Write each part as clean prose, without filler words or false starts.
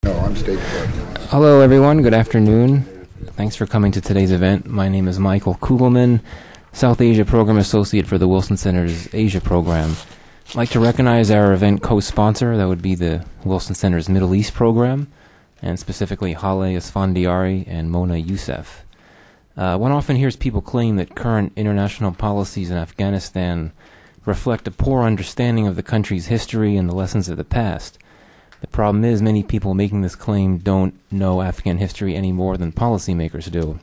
No, on stage. Hello, everyone. Good afternoon. Thanks for coming to today's event. My name is Michael Kugelman, South Asia Program Associate for the Wilson Center's Asia Program. I'd like to recognize our event co-sponsor. That would be the Wilson Center's Middle East Program, and specifically Haleh Esfandiari and Mona Youssef. One often hears people claim that current international policies in Afghanistan reflect a poor understanding of the country's history and the lessons of the past. The problem is many people making this claim don't know Afghan history any more than policymakers do.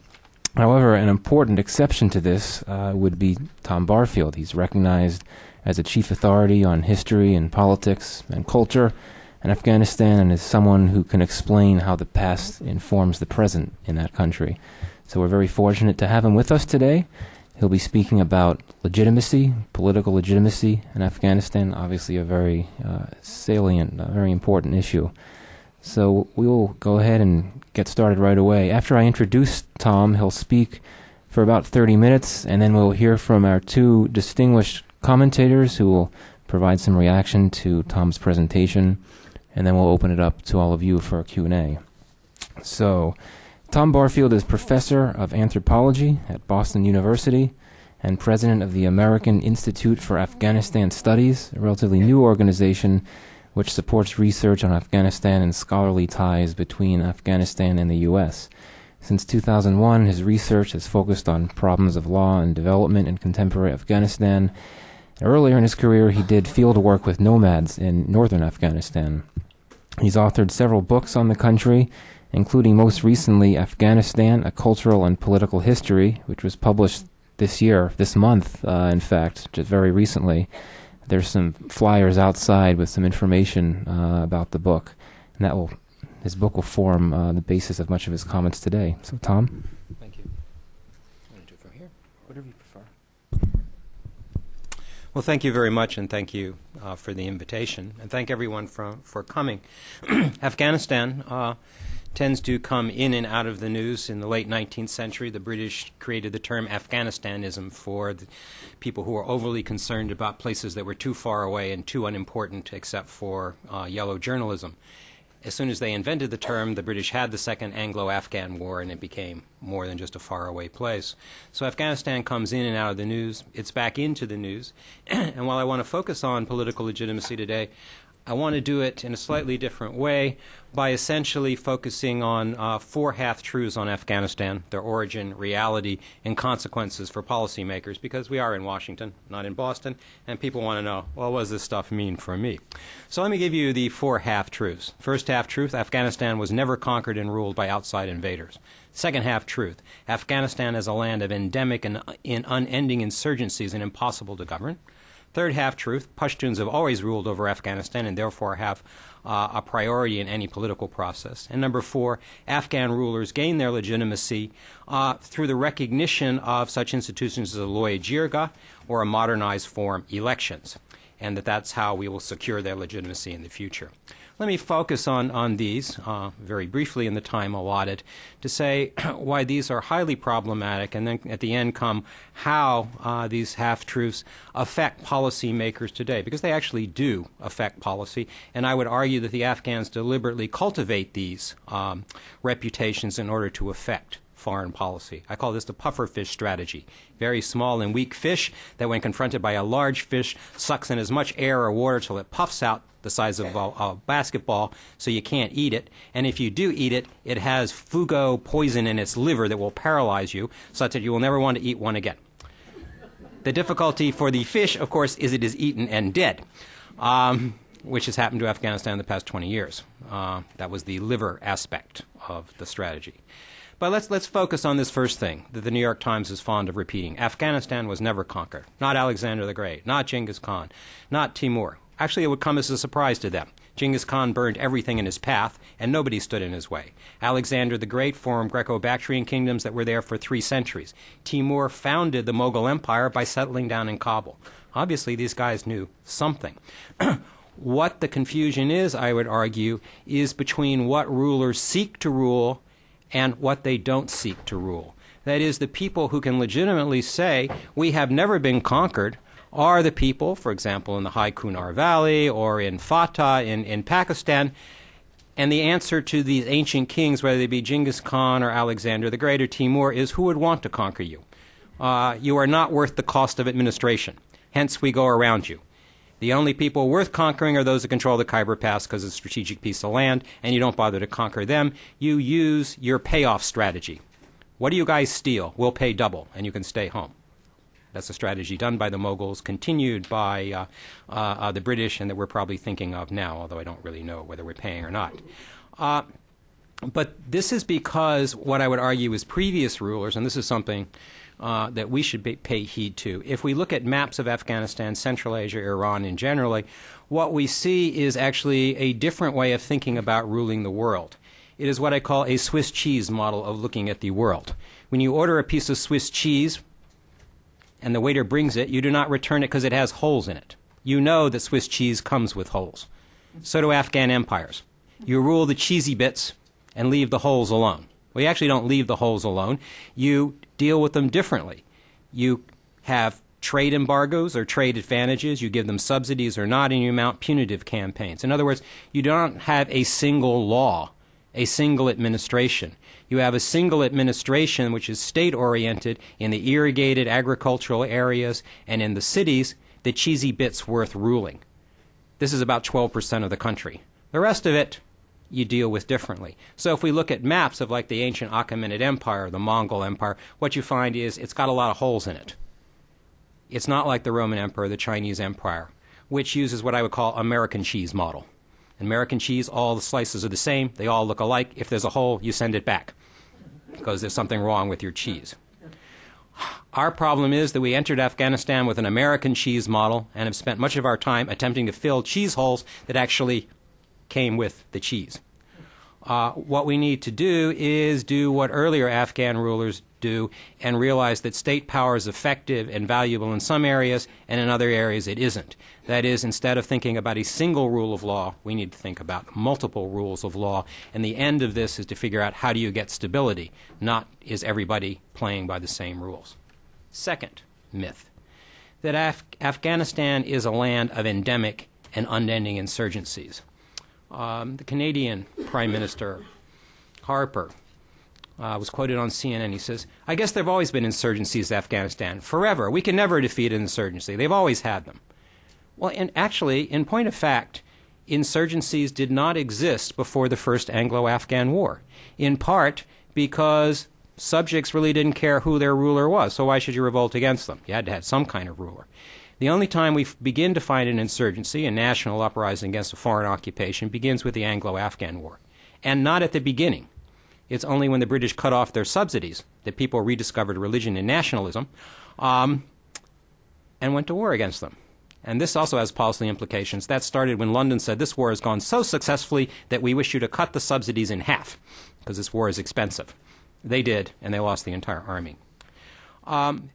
However, an important exception to this would be Tom Barfield. He's recognized as a chief authority on history and politics and culture in Afghanistan, and is someone who can explain how the past informs the present in that country. So we're very fortunate to have him with us today. He'll be speaking about legitimacy, political legitimacy in Afghanistan, obviously a very salient, very important issue. So we will go ahead and get started right away. After I introduce Tom, he'll speak for about 30 minutes, and then we'll hear from our two distinguished commentators who will provide some reaction to Tom's presentation, and then we'll open it up to all of you for a Q&A. So, Tom Barfield is professor of anthropology at Boston University and president of the American Institute for Afghanistan Studies, a relatively new organization which supports research on Afghanistan and scholarly ties between Afghanistan and the U.S. Since 2001, his research has focused on problems of law and development in contemporary Afghanistan. Earlier in his career, he did field work with nomads in northern Afghanistan. He's authored several books on the country, including most recently Afghanistan, A Cultural and Political History, which was published this month, in fact, just very recently. There's some flyers outside with some information about the book, and his book will form the basis of much of his comments today. So, Tom? Thank you. I'm going to do it from here, whatever you prefer. Well, thank you very much, and thank you for the invitation, and thank everyone for coming. Afghanistan tends to come in and out of the news. In the late 19th century, the British created the term Afghanistanism for the people who were overly concerned about places that were too far away and too unimportant except for yellow journalism. As soon as they invented the term, the British had the Second Anglo-Afghan War, and it became more than just a faraway place. So Afghanistan comes in and out of the news. It's back into the news. And while I want to focus on political legitimacy today, I want to do it in a slightly different way by essentially focusing on four half-truths on Afghanistan, their origin, reality, and consequences for policymakers, because we are in Washington, not in Boston, and people want to know, well, what does this stuff mean for me? So let me give you the four half-truths. First half-truth, Afghanistan was never conquered and ruled by outside invaders. Second half-truth, Afghanistan is a land of endemic and unending insurgencies and impossible to govern. Third half-truth, Pashtuns have always ruled over Afghanistan and therefore have a priority in any political process. And number four, Afghan rulers gain their legitimacy through the recognition of such institutions as a loya jirga, or a modernized form, elections, and that's how we will secure their legitimacy in the future. Let me focus on these very briefly in the time allotted to say why these are highly problematic, and then at the end come how these half-truths affect policymakers today, because they actually do affect policy, and I would argue that the Afghans deliberately cultivate these reputations in order to affect foreign policy. I call this the pufferfish strategy. Very small and weak fish that when confronted by a large fish sucks in as much air or water till it puffs out the size of a basketball, so you can't eat it. And if you do eat it, it has fugo poison in its liver that will paralyze you, such that you will never want to eat one again. The difficulty for the fish, of course, is it is eaten and dead, which has happened to Afghanistan in the past 20 years. That was the liver aspect of the strategy. But let's focus on this first thing that the New York Times is fond of repeating. Afghanistan was never conquered. Not Alexander the Great, not Genghis Khan, not Timur. Actually, it would come as a surprise to them. Genghis Khan burned everything in his path, and nobody stood in his way. Alexander the Great formed Greco-Bactrian kingdoms that were there for 3 centuries. Timur founded the Mughal Empire by settling down in Kabul. Obviously, these guys knew something. What the confusion is, I would argue, is between what rulers seek to rule and what they don't seek to rule. That is, the people who can legitimately say, we have never been conquered, are the people, for example, in the High Kunar Valley or in Fatah in Pakistan, And the answer to these ancient kings, whether they be Genghis Khan or Alexander the Great or Timur, is who would want to conquer you? You are not worth the cost of administration. Hence, we go around you. The only people worth conquering are those that control the Khyber Pass because it's a strategic piece of land, and you don't bother to conquer them. You use your payoff strategy. What do you guys steal? We'll pay double, and you can stay home. That's a strategy done by the Mughals, continued by the British, and that we're probably thinking of now, although I don't really know whether we're paying or not. But this is because what I would argue is previous rulers, and this is something that we should pay heed to. If we look at maps of Afghanistan, Central Asia, Iran, and generally, what we see is actually a different way of thinking about ruling the world. It is what I call a Swiss cheese model of looking at the world. When you order a piece of Swiss cheese and the waiter brings it, you do not return it because it has holes in it. You know that Swiss cheese comes with holes. So do Afghan empires. You rule the cheesy bits and leave the holes alone. Well, you actually don't leave the holes alone. You deal with them differently. You have trade embargoes or trade advantages. You give them subsidies or not, and you mount punitive campaigns. In other words, you don't have a single law, a single administration. You have a single administration which is state-oriented in the irrigated agricultural areas and in the cities, the cheesy bits worth ruling. This is about 12% of the country. The rest of it, you deal with differently. So if we look at maps of like the ancient Achaemenid Empire, the Mongol Empire, what you find is it's got a lot of holes in it. It's not like the Roman Empire, the Chinese Empire, which uses what I would call American cheese model. American cheese, all the slices are the same. They all look alike. If there's a hole, you send it back because there's something wrong with your cheese. Our problem is that we entered Afghanistan with an American cheese model and have spent much of our time attempting to fill cheese holes that actually came with the cheese. What we need to do is do what earlier Afghan rulers do and realize that state power is effective and valuable in some areas, and in other areas it isn't. That is, instead of thinking about a single rule of law, we need to think about multiple rules of law, and the end of this is to figure out how do you get stability, not is everybody playing by the same rules. Second myth, that Afghanistan is a land of endemic and unending insurgencies. The Canadian Prime Minister, Harper, was quoted on CNN. He says, I guess there have always been insurgencies in Afghanistan. Forever. We can never defeat an insurgency. They've always had them. Well, and actually, in point of fact, insurgencies did not exist before the first Anglo-Afghan War, in part because subjects really didn't care who their ruler was, so why should you revolt against them? You had to have some kind of ruler. The only time we begin to find an insurgency, a national uprising against a foreign occupation, begins with the Anglo-Afghan War. And not at the beginning. It's only when the British cut off their subsidies that people rediscovered religion and nationalism and went to war against them. And this also has policy implications. That started when London said this war has gone so successfully that we wish you to cut the subsidies in half because this war is expensive. They did, and they lost the entire army.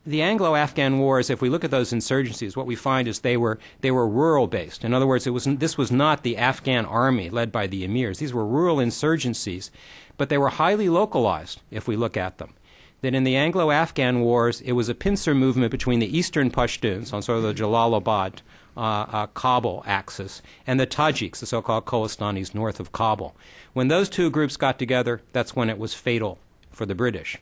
The Anglo-Afghan wars, if we look at those insurgencies, what we find is they were rural-based. In other words, this was not the Afghan army led by the emirs. These were rural insurgencies, but they were highly localized if we look at them. That in the Anglo-Afghan wars, it was a pincer movement between the eastern Pashtuns on sort of the Jalalabad, Kabul axis, and the Tajiks, the so-called Kolastanis north of Kabul. When those two groups got together, that's when it was fatal for the British.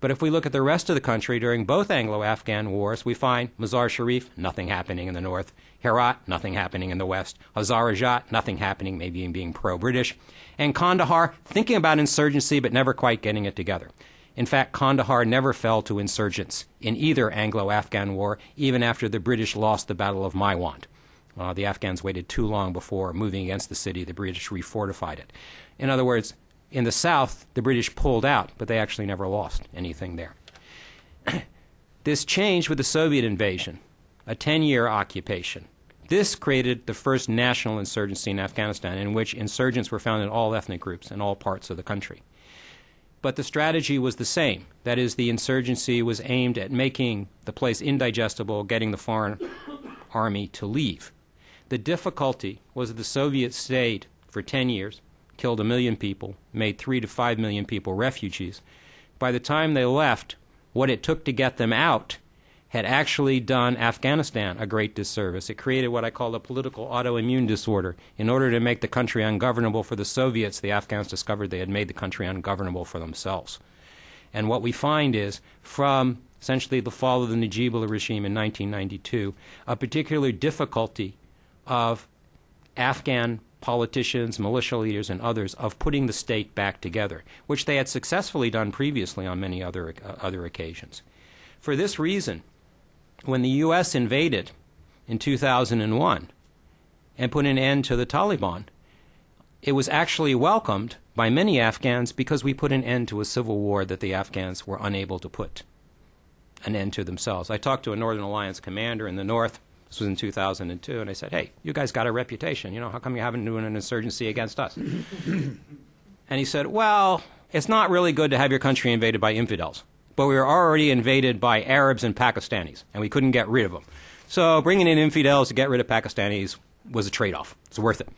But if we look at the rest of the country during both Anglo-Afghan wars, we find Mazar-Sharif, nothing happening in the north. Herat, nothing happening in the west. Hazarajat, nothing happening, maybe in being pro-British. And Kandahar, thinking about insurgency but never quite getting it together. In fact, Kandahar never fell to insurgents in either Anglo-Afghan war, even after the British lost the Battle of Maiwand. The Afghans waited too long before moving against the city. The British refortified it. In other words, in the south, the British pulled out, but they actually never lost anything there. This changed with the Soviet invasion, a 10-year occupation. This created the first national insurgency in Afghanistan, in which insurgents were found in all ethnic groups in all parts of the country. But the strategy was the same. That is, the insurgency was aimed at making the place indigestible, getting the foreign army to leave. The difficulty was that the Soviets stayed for 10 years, killed 1 million people, made 3 to 5 million people refugees. By the time they left, what it took to get them out had actually done Afghanistan a great disservice. It created what I call a political autoimmune disorder. In order to make the country ungovernable for the Soviets, the Afghans discovered they had made the country ungovernable for themselves. And what we find is, from essentially the fall of the Najibullah regime in 1992, a particular difficulty of Afghan politicians, militia leaders, and others of putting the state back together, which they had successfully done previously on many other occasions. For this reason, when the U.S. invaded in 2001 and put an end to the Taliban, it was actually welcomed by many Afghans because we put an end to a civil war that the Afghans were unable to put an end to themselves. I talked to a Northern Alliance commander in the north. This was in 2002, and I said, hey, you guys got a reputation. You know, how come you haven't done an insurgency against us? And he said, well, it's not really good to have your country invaded by infidels. But we were already invaded by Arabs and Pakistanis, and we couldn't get rid of them. So bringing in infidels to get rid of Pakistanis was a trade-off. It's worth it.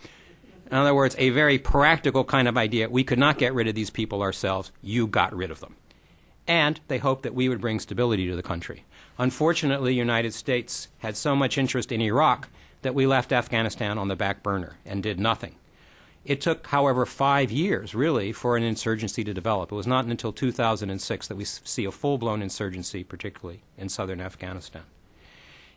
In other words, a very practical kind of idea. We could not get rid of these people ourselves. You got rid of them. And they hoped that we would bring stability to the country. Unfortunately, the United States had so much interest in Iraq that we left Afghanistan on the back burner and did nothing. It took, however, 5 years, really, for an insurgency to develop. It was not until 2006 that we see a full-blown insurgency, particularly in southern Afghanistan.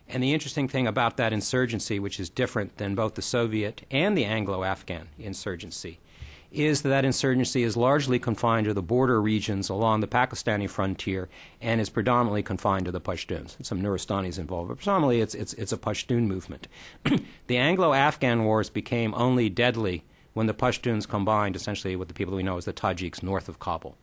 And the interesting thing about that insurgency, which is different than both the Soviet and the Anglo-Afghan insurgency, is that insurgency is largely confined to the border regions along the Pakistani frontier and is predominantly confined to the Pashtuns. Some Nuristanis involved, but predominantly it's a Pashtun movement. The Anglo-Afghan wars became only deadly when the Pashtuns combined essentially with the people we know as the Tajiks north of Kabul.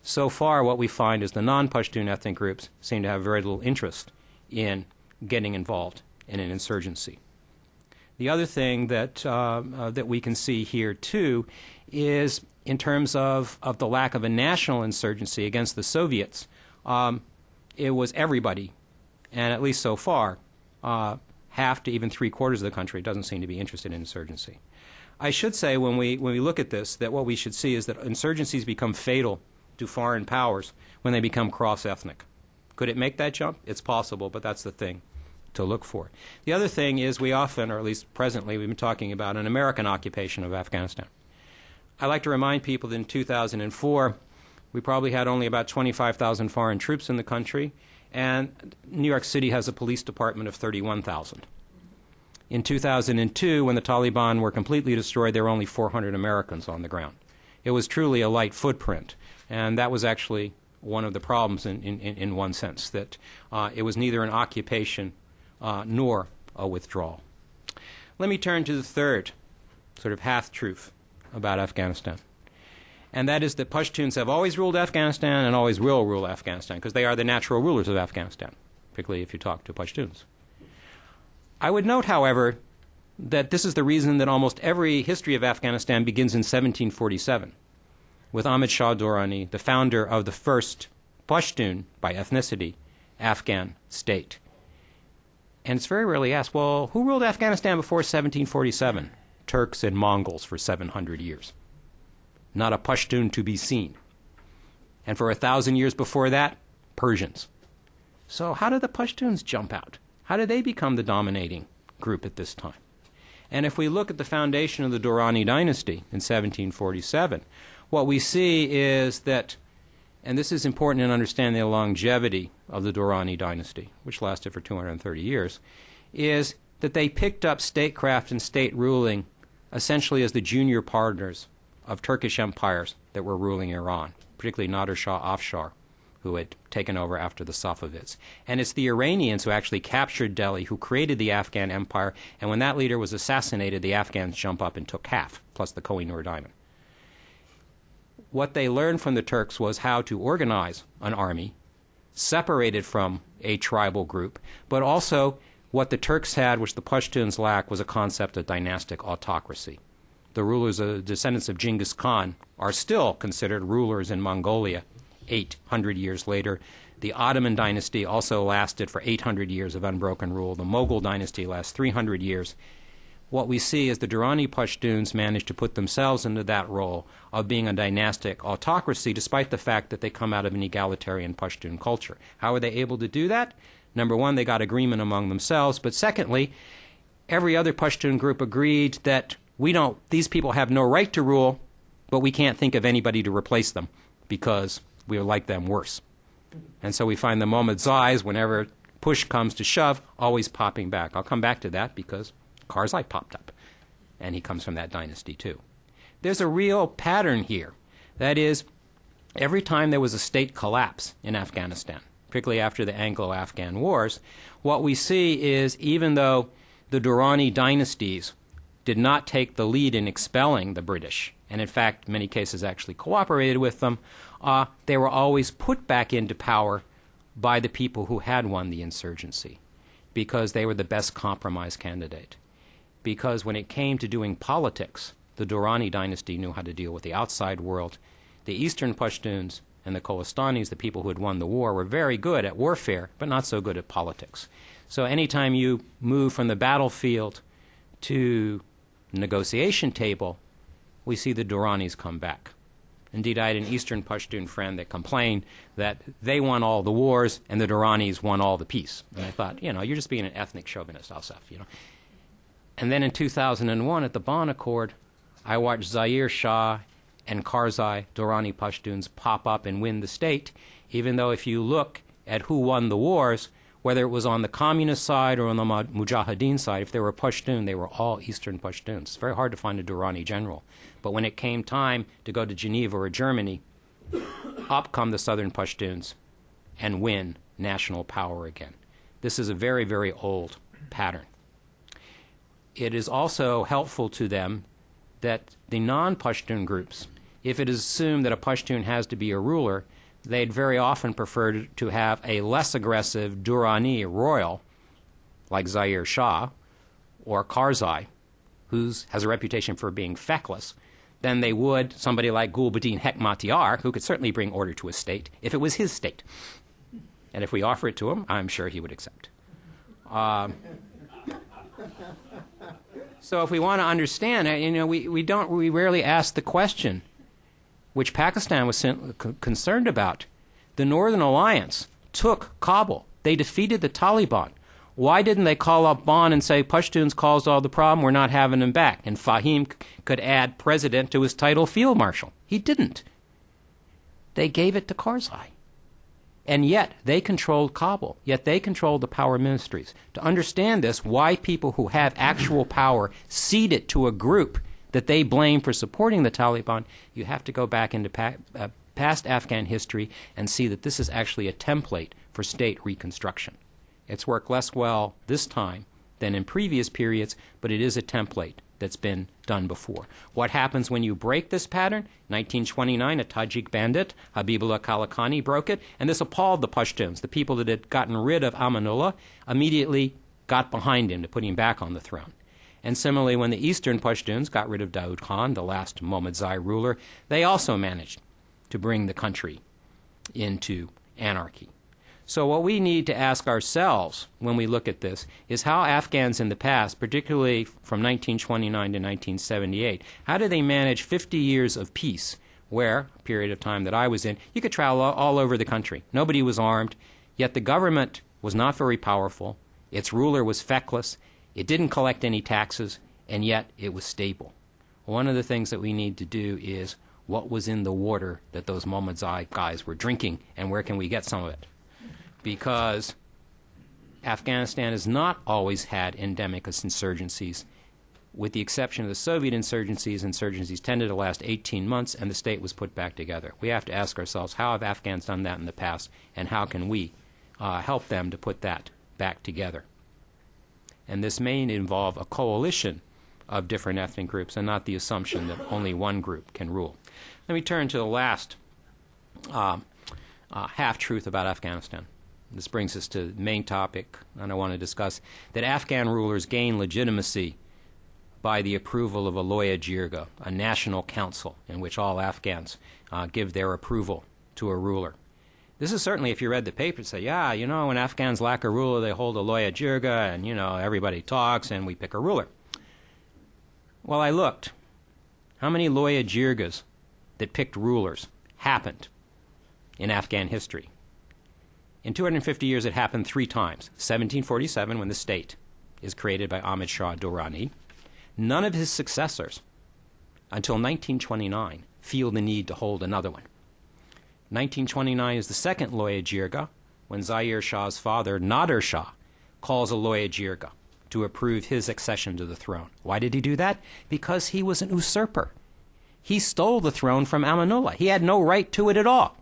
So far, what we find is the non-Pashtun ethnic groups seem to have very little interest in getting involved in an insurgency. The other thing that that we can see here, too, is in terms of the lack of a national insurgency against the Soviets, it was everybody, and at least so far, half to even three-quarters of the country doesn't seem to be interested in insurgency. I should say, when we look at this, that what we should see is that insurgencies become fatal to foreign powers when they become cross-ethnic. Could it make that jump? It's possible, but that's the thing to look for. The other thing is we often, or at least presently, we've been talking about an American occupation of Afghanistan. I like to remind people that in 2004, we probably had only about 25,000 foreign troops in the country, and New York City has a police department of 31,000. In 2002, when the Taliban were completely destroyed, there were only 400 Americans on the ground. It was truly a light footprint, and that was actually one of the problems in one sense, that it was neither an occupation nor a withdrawal. Let me turn to the third sort of half-truth about Afghanistan, and that is that Pashtuns have always ruled Afghanistan and always will rule Afghanistan, because they are the natural rulers of Afghanistan, particularly if you talk to Pashtuns. I would note, however, that this is the reason that almost every history of Afghanistan begins in 1747, with Ahmad Shah Durrani, the founder of the first Pashtun, by ethnicity, Afghan state. And it's very rarely asked, well, who ruled Afghanistan before 1747? Turks and Mongols for 700 years. Not a Pashtun to be seen. And for 1,000 years before that, Persians. So how did the Pashtuns jump out? How did they become the dominating group at this time? And if we look at the foundation of the Durrani dynasty in 1747, what we see is that, and this is important in understanding the longevity of the Durrani dynasty, which lasted for 230 years, is that they picked up statecraft and state ruling essentially as the junior partners of Turkish empires that were ruling Iran, particularly Nader Shah Afshar, who had taken over after the Safavids. And it's the Iranians who actually captured Delhi, who created the Afghan empire, and when that leader was assassinated, the Afghans jump up and took half, plus the Koh-i-Noor diamond. What they learned from the Turks was how to organize an army, separated from a tribal group, but also what the Turks had, which the Pashtuns lacked, was a concept of dynastic autocracy. The rulers, descendants of Genghis Khan, are still considered rulers in Mongolia 800 years later. The Ottoman dynasty also lasted for 800 years of unbroken rule. The Mughal dynasty lasts 300 years. What we see is the Durrani Pashtuns managed to put themselves into that role of being a dynastic autocracy, despite the fact that they come out of an egalitarian Pashtun culture. How are they able to do that? Number one, they got agreement among themselves, but secondly, every other Pashtun group agreed that these people have no right to rule, but we can't think of anybody to replace them because we like them worse. And so we find the Mohammedzais, whenever push comes to shove, always popping back. I'll come back to that because Karzai popped up, and he comes from that dynasty too. There's a real pattern here. That is, every time there was a state collapse in Afghanistan, particularly after the Anglo-Afghan wars, what we see is even though the Durrani dynasties did not take the lead in expelling the British, and in fact, in many cases actually cooperated with them, they were always put back into power by the people who had won the insurgency because they were the best compromise candidate. Because when it came to doing politics, the Durrani dynasty knew how to deal with the outside world. The Eastern Pashtuns and the Kolastanis, the people who had won the war, were very good at warfare, but not so good at politics. So anytime you move from the battlefield to the negotiation table, we see the Durranis come back. Indeed, I had an Eastern Pashtun friend that complained that they won all the wars and the Durranis won all the peace. And I thought, you're just being an ethnic chauvinist, Asaf, And then in 2001 at the Bonn Accord, I watched Zaire Shah and Karzai, Durrani Pashtuns, pop up and win the state, even though if you look at who won the wars, whether it was on the communist side or on the Mujahideen side, if they were Pashtun, they were all Eastern Pashtuns. It's very hard to find a Durrani general. But when it came time to go to Geneva or Germany, up come the Southern Pashtuns and win national power again. This is a very, very old pattern. It is also helpful to them that the non-Pashtun groups, if it is assumed that a Pashtun has to be a ruler, they'd very often prefer to have a less aggressive Durrani royal, like Zaire Shah or Karzai, who has a reputation for being feckless, than they would somebody like Gulbuddin Hekmatyar, who could certainly bring order to a state if it was his state. And if we offer it to him, I'm sure he would accept. So if we want to understand, we rarely ask the question, which Pakistan was concerned about. The Northern Alliance took Kabul. They defeated the Taliban. Why didn't they call up Bonn and say, Pashtuns caused all the problem, we're not having them back? And Fahim could add president to his title field marshal. He didn't. They gave it to Karzai. And yet they controlled Kabul. Yet they controlled the power ministries. To understand this, why people who have actual power cede it to a group that they blame for supporting the Taliban, you have to go back into past Afghan history and see that this is actually a template for state reconstruction. It's worked less well this time than in previous periods, but it is a template that's been done before. What happens when you break this pattern? 1929, a Tajik bandit, Habibullah Kalakani, broke it, and this appalled the Pashtuns. The people that had gotten rid of Amanullah immediately got behind him to put him back on the throne. And similarly, when the Eastern Pashtuns got rid of Daoud Khan, the last Mohammedzai ruler, they also managed to bring the country into anarchy. So what we need to ask ourselves when we look at this is how Afghans in the past, particularly from 1929 to 1978, how did they manage 50 years of peace where, a period of time that I was in, you could travel all over the country. Nobody was armed, yet the government was not very powerful, its ruler was feckless, it didn't collect any taxes, and yet it was stable. One of the things that we need to do is what was in the water that those Mohammedzai guys were drinking, and where can we get some of it? Because Afghanistan has not always had endemic insurgencies. With the exception of the Soviet insurgencies tended to last 18 months, and the state was put back together. We have to ask ourselves, how have Afghans done that in the past, and how can we help them to put that back together? And this may involve a coalition of different ethnic groups and not the assumption that only one group can rule. Let me turn to the last half-truth about Afghanistan. This brings us to the main topic, and I want to discuss that Afghan rulers gain legitimacy by the approval of a Loya Jirga, a national council in which all Afghans give their approval to a ruler. This is certainly, if you read the paper, say, yeah, when Afghans lack a ruler, they hold a Loya Jirga, and, everybody talks, and we pick a ruler. Well, I looked. How many Loya Jirgas that picked rulers happened in Afghan history? In 250 years, it happened 3 times. 1747, when the state is created by Ahmad Shah Durrani. None of his successors, until 1929, feel the need to hold another one. 1929 is the second Loya Jirga, when Zahir Shah's father, Nader Shah, calls a Loya Jirga to approve his accession to the throne. Why did he do that? Because he was an usurper. He stole the throne from Amanullah. He had no right to it at all.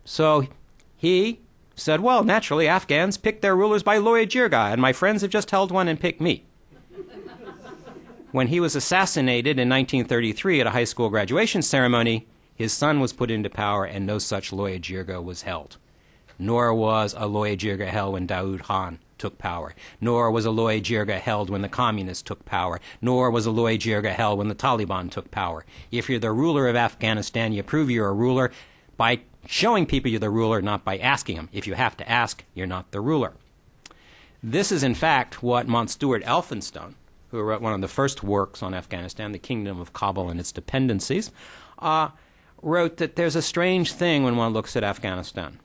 So he said, well, naturally, Afghans pick their rulers by Loya Jirga, and my friends have just held one and picked me. When he was assassinated in 1933 at a high school graduation ceremony, his son was put into power and no such Loya Jirga was held. Nor was a Loya Jirga held when Daoud Khan took power. Nor was a Loya Jirga held when the communists took power. Nor was a Loya Jirga held when the Taliban took power. If you're the ruler of Afghanistan, you prove you're a ruler by showing people you're the ruler, not by asking them. If you have to ask, you're not the ruler. This is, in fact, what Mountstuart Elphinstone, who wrote one of the first works on Afghanistan, The Kingdom of Kabul and Its Dependencies, wrote that there's a strange thing when one looks at Afghanistan.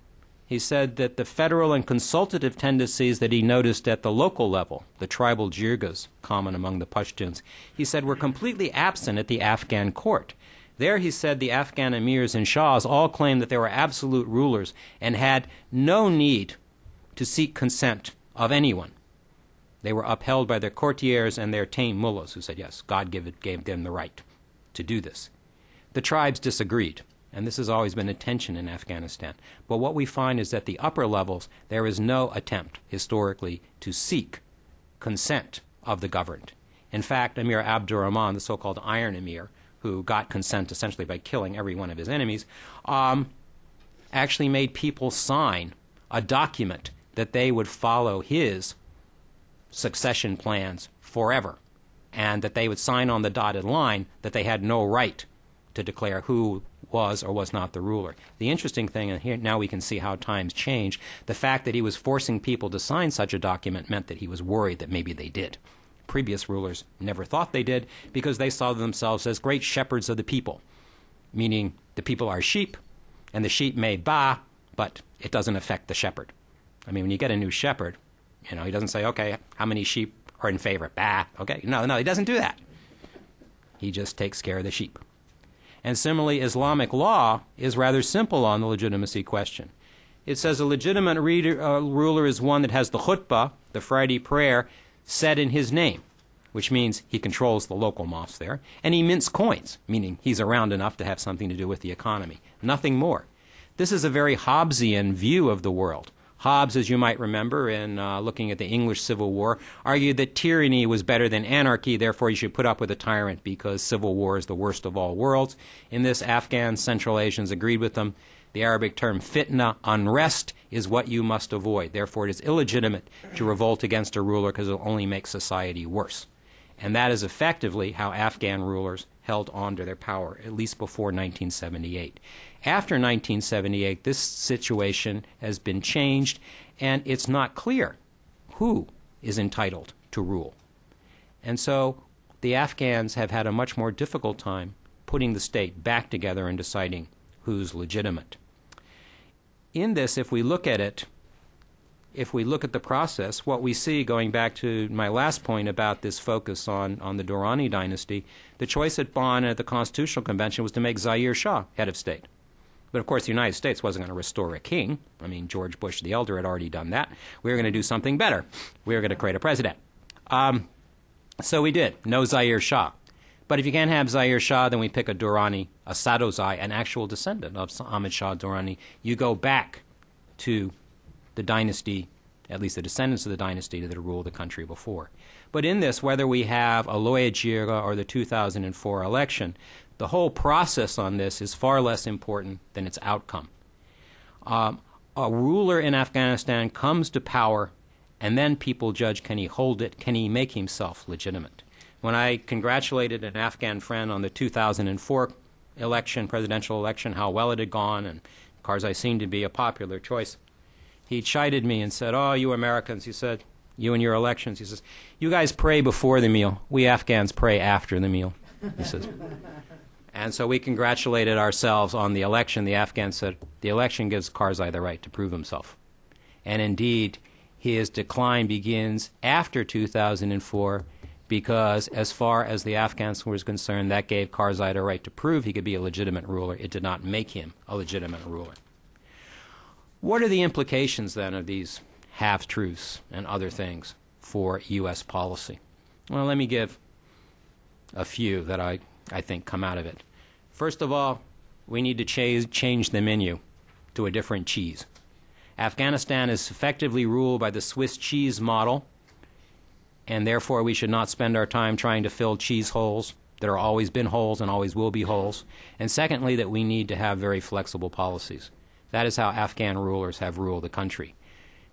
He said that the federal and consultative tendencies that he noticed at the local level, the tribal jirgas common among the Pashtuns, he said were completely absent at the Afghan court. There, he said, the Afghan emirs and shahs all claimed that they were absolute rulers and had no need to seek consent of anyone. They were upheld by their courtiers and their tame mullahs who said, yes, God gave them the right to do this. The tribes disagreed, and this has always been a tension in Afghanistan. But what we find is that the upper levels, there is no attempt, historically, to seek consent of the governed. In fact, Emir Abdurrahman, the so-called Iron Emir, who got consent essentially by killing every one of his enemies, actually made people sign a document that they would follow his succession plans forever, and that they would sign on the dotted line that they had no right to declare who was or was not the ruler. The interesting thing, and here now we can see how times change, the fact that he was forcing people to sign such a document meant that he was worried that maybe they did. Previous rulers never thought they did because they saw themselves as great shepherds of the people, meaning the people are sheep, and the sheep may baa, but it doesn't affect the shepherd. I mean, when you get a new shepherd, you know, he doesn't say, okay, how many sheep are in favor? Bah, okay. No, he doesn't do that. He just takes care of the sheep. And similarly, Islamic law is rather simple on the legitimacy question. It says a legitimate ruler is one that has the khutbah, the Friday prayer, said in his name, which means he controls the local mosque there, and he mints coins, meaning he's around enough to have something to do with the economy. Nothing more. This is a very Hobbesian view of the world. Hobbes, as you might remember, in looking at the English Civil War, argued that tyranny was better than anarchy, therefore you should put up with a tyrant because civil war is the worst of all worlds. In this, Afghan Central Asians agreed with them. The Arabic term fitna, unrest, is what you must avoid. Therefore, it is illegitimate to revolt against a ruler because it will only make society worse. And that is effectively how Afghan rulers held on to their power, at least before 1978. After 1978, this situation has been changed, and it's not clear who is entitled to rule. And so the Afghans have had a much more difficult time putting the state back together and deciding who's legitimate. In this, if we look at it, if we look at the process, what we see, going back to my last point about this focus on the Durrani dynasty, the choice at Bonn at the Constitutional Convention was to make Zahir Shah head of state. But of course, the United States wasn't going to restore a king. I mean, George Bush the Elder had already done that. We were going to do something better. We were going to create a president. So we did. No Zahir Shah. But if you can't have Zahir Shah, then we pick a Durrani, a Sadozai, an actual descendant of Ahmad Shah Durrani. You go back to the dynasty, at least the descendants of the dynasty that ruled the country before. But in this, whether we have a Loya Jirga or the 2004 election, the whole process on this is far less important than its outcome. A ruler in Afghanistan comes to power, and then people judge, can he hold it? Can he make himself legitimate? When I congratulated an Afghan friend on the 2004 election, presidential election, how well it had gone, and Karzai seemed to be a popular choice, he chided me and said, oh, you Americans, he said, you and your elections, he says, you guys pray before the meal. We Afghans pray after the meal, he says. And so we congratulated ourselves on the election. The Afghans said, the election gives Karzai the right to prove himself. And indeed, his decline begins after 2004 because as far as the Afghans were concerned, that gave Karzai a right to prove he could be a legitimate ruler. It did not make him a legitimate ruler. What are the implications then of these half-truths and other things for U.S. policy? Well, let me give a few that I think come out of it. First of all, we need to change the menu to a different cheese. Afghanistan is effectively ruled by the Swiss cheese model, and therefore we should not spend our time trying to fill cheese holes. There have always been holes and always will be holes. And secondly, that we need to have very flexible policies. That is how Afghan rulers have ruled the country.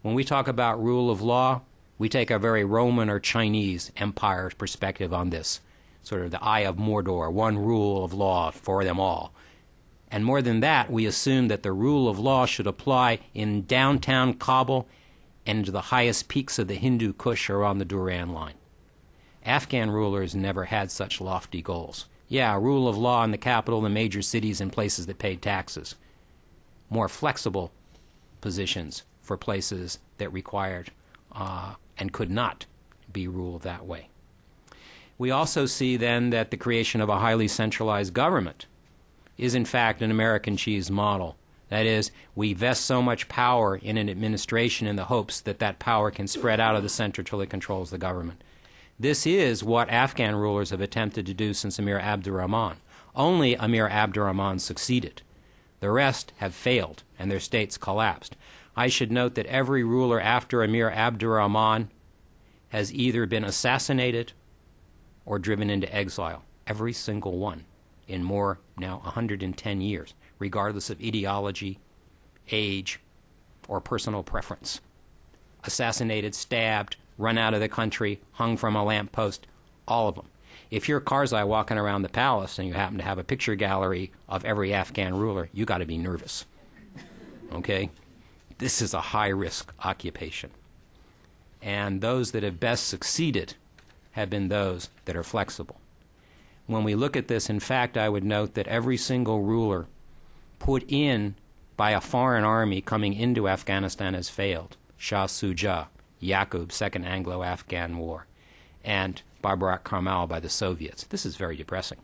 When we talk about rule of law, we take a very Roman or Chinese empire perspective on this, sort of the Eye of Mordor, one rule of law for them all. And more than that, we assume that the rule of law should apply in downtown Kabul and to the highest peaks of the Hindu Kush or on the Durand line. Afghan rulers never had such lofty goals. Yeah, rule of law in the capital, the major cities, and places that paid taxes. More flexible positions for places that required and could not be ruled that way. We also see then that the creation of a highly centralized government is in fact an American cheese model. That is, we vest so much power in an administration in the hopes that that power can spread out of the center till it controls the government. This is what Afghan rulers have attempted to do since Amir Abdurrahman. Only Amir Abdurrahman succeeded. The rest have failed, and their states collapsed. I should note that every ruler after Amir Abdurrahman has either been assassinated or driven into exile. Every single one in more now 110 years, regardless of ideology, age, or personal preference. Assassinated, stabbed, run out of the country, hung from a lamppost, all of them. If you're Karzai walking around the palace and you happen to have a picture gallery of every Afghan ruler, you got to be nervous. Okay? This is a high-risk occupation. And those that have best succeeded have been those that are flexible. When we look at this, in fact, I would note that every single ruler put in by a foreign army coming into Afghanistan has failed. Shah Suja, Yaqub, Second Anglo-Afghan War, and Babarak Karmal by the Soviets. This is very depressing.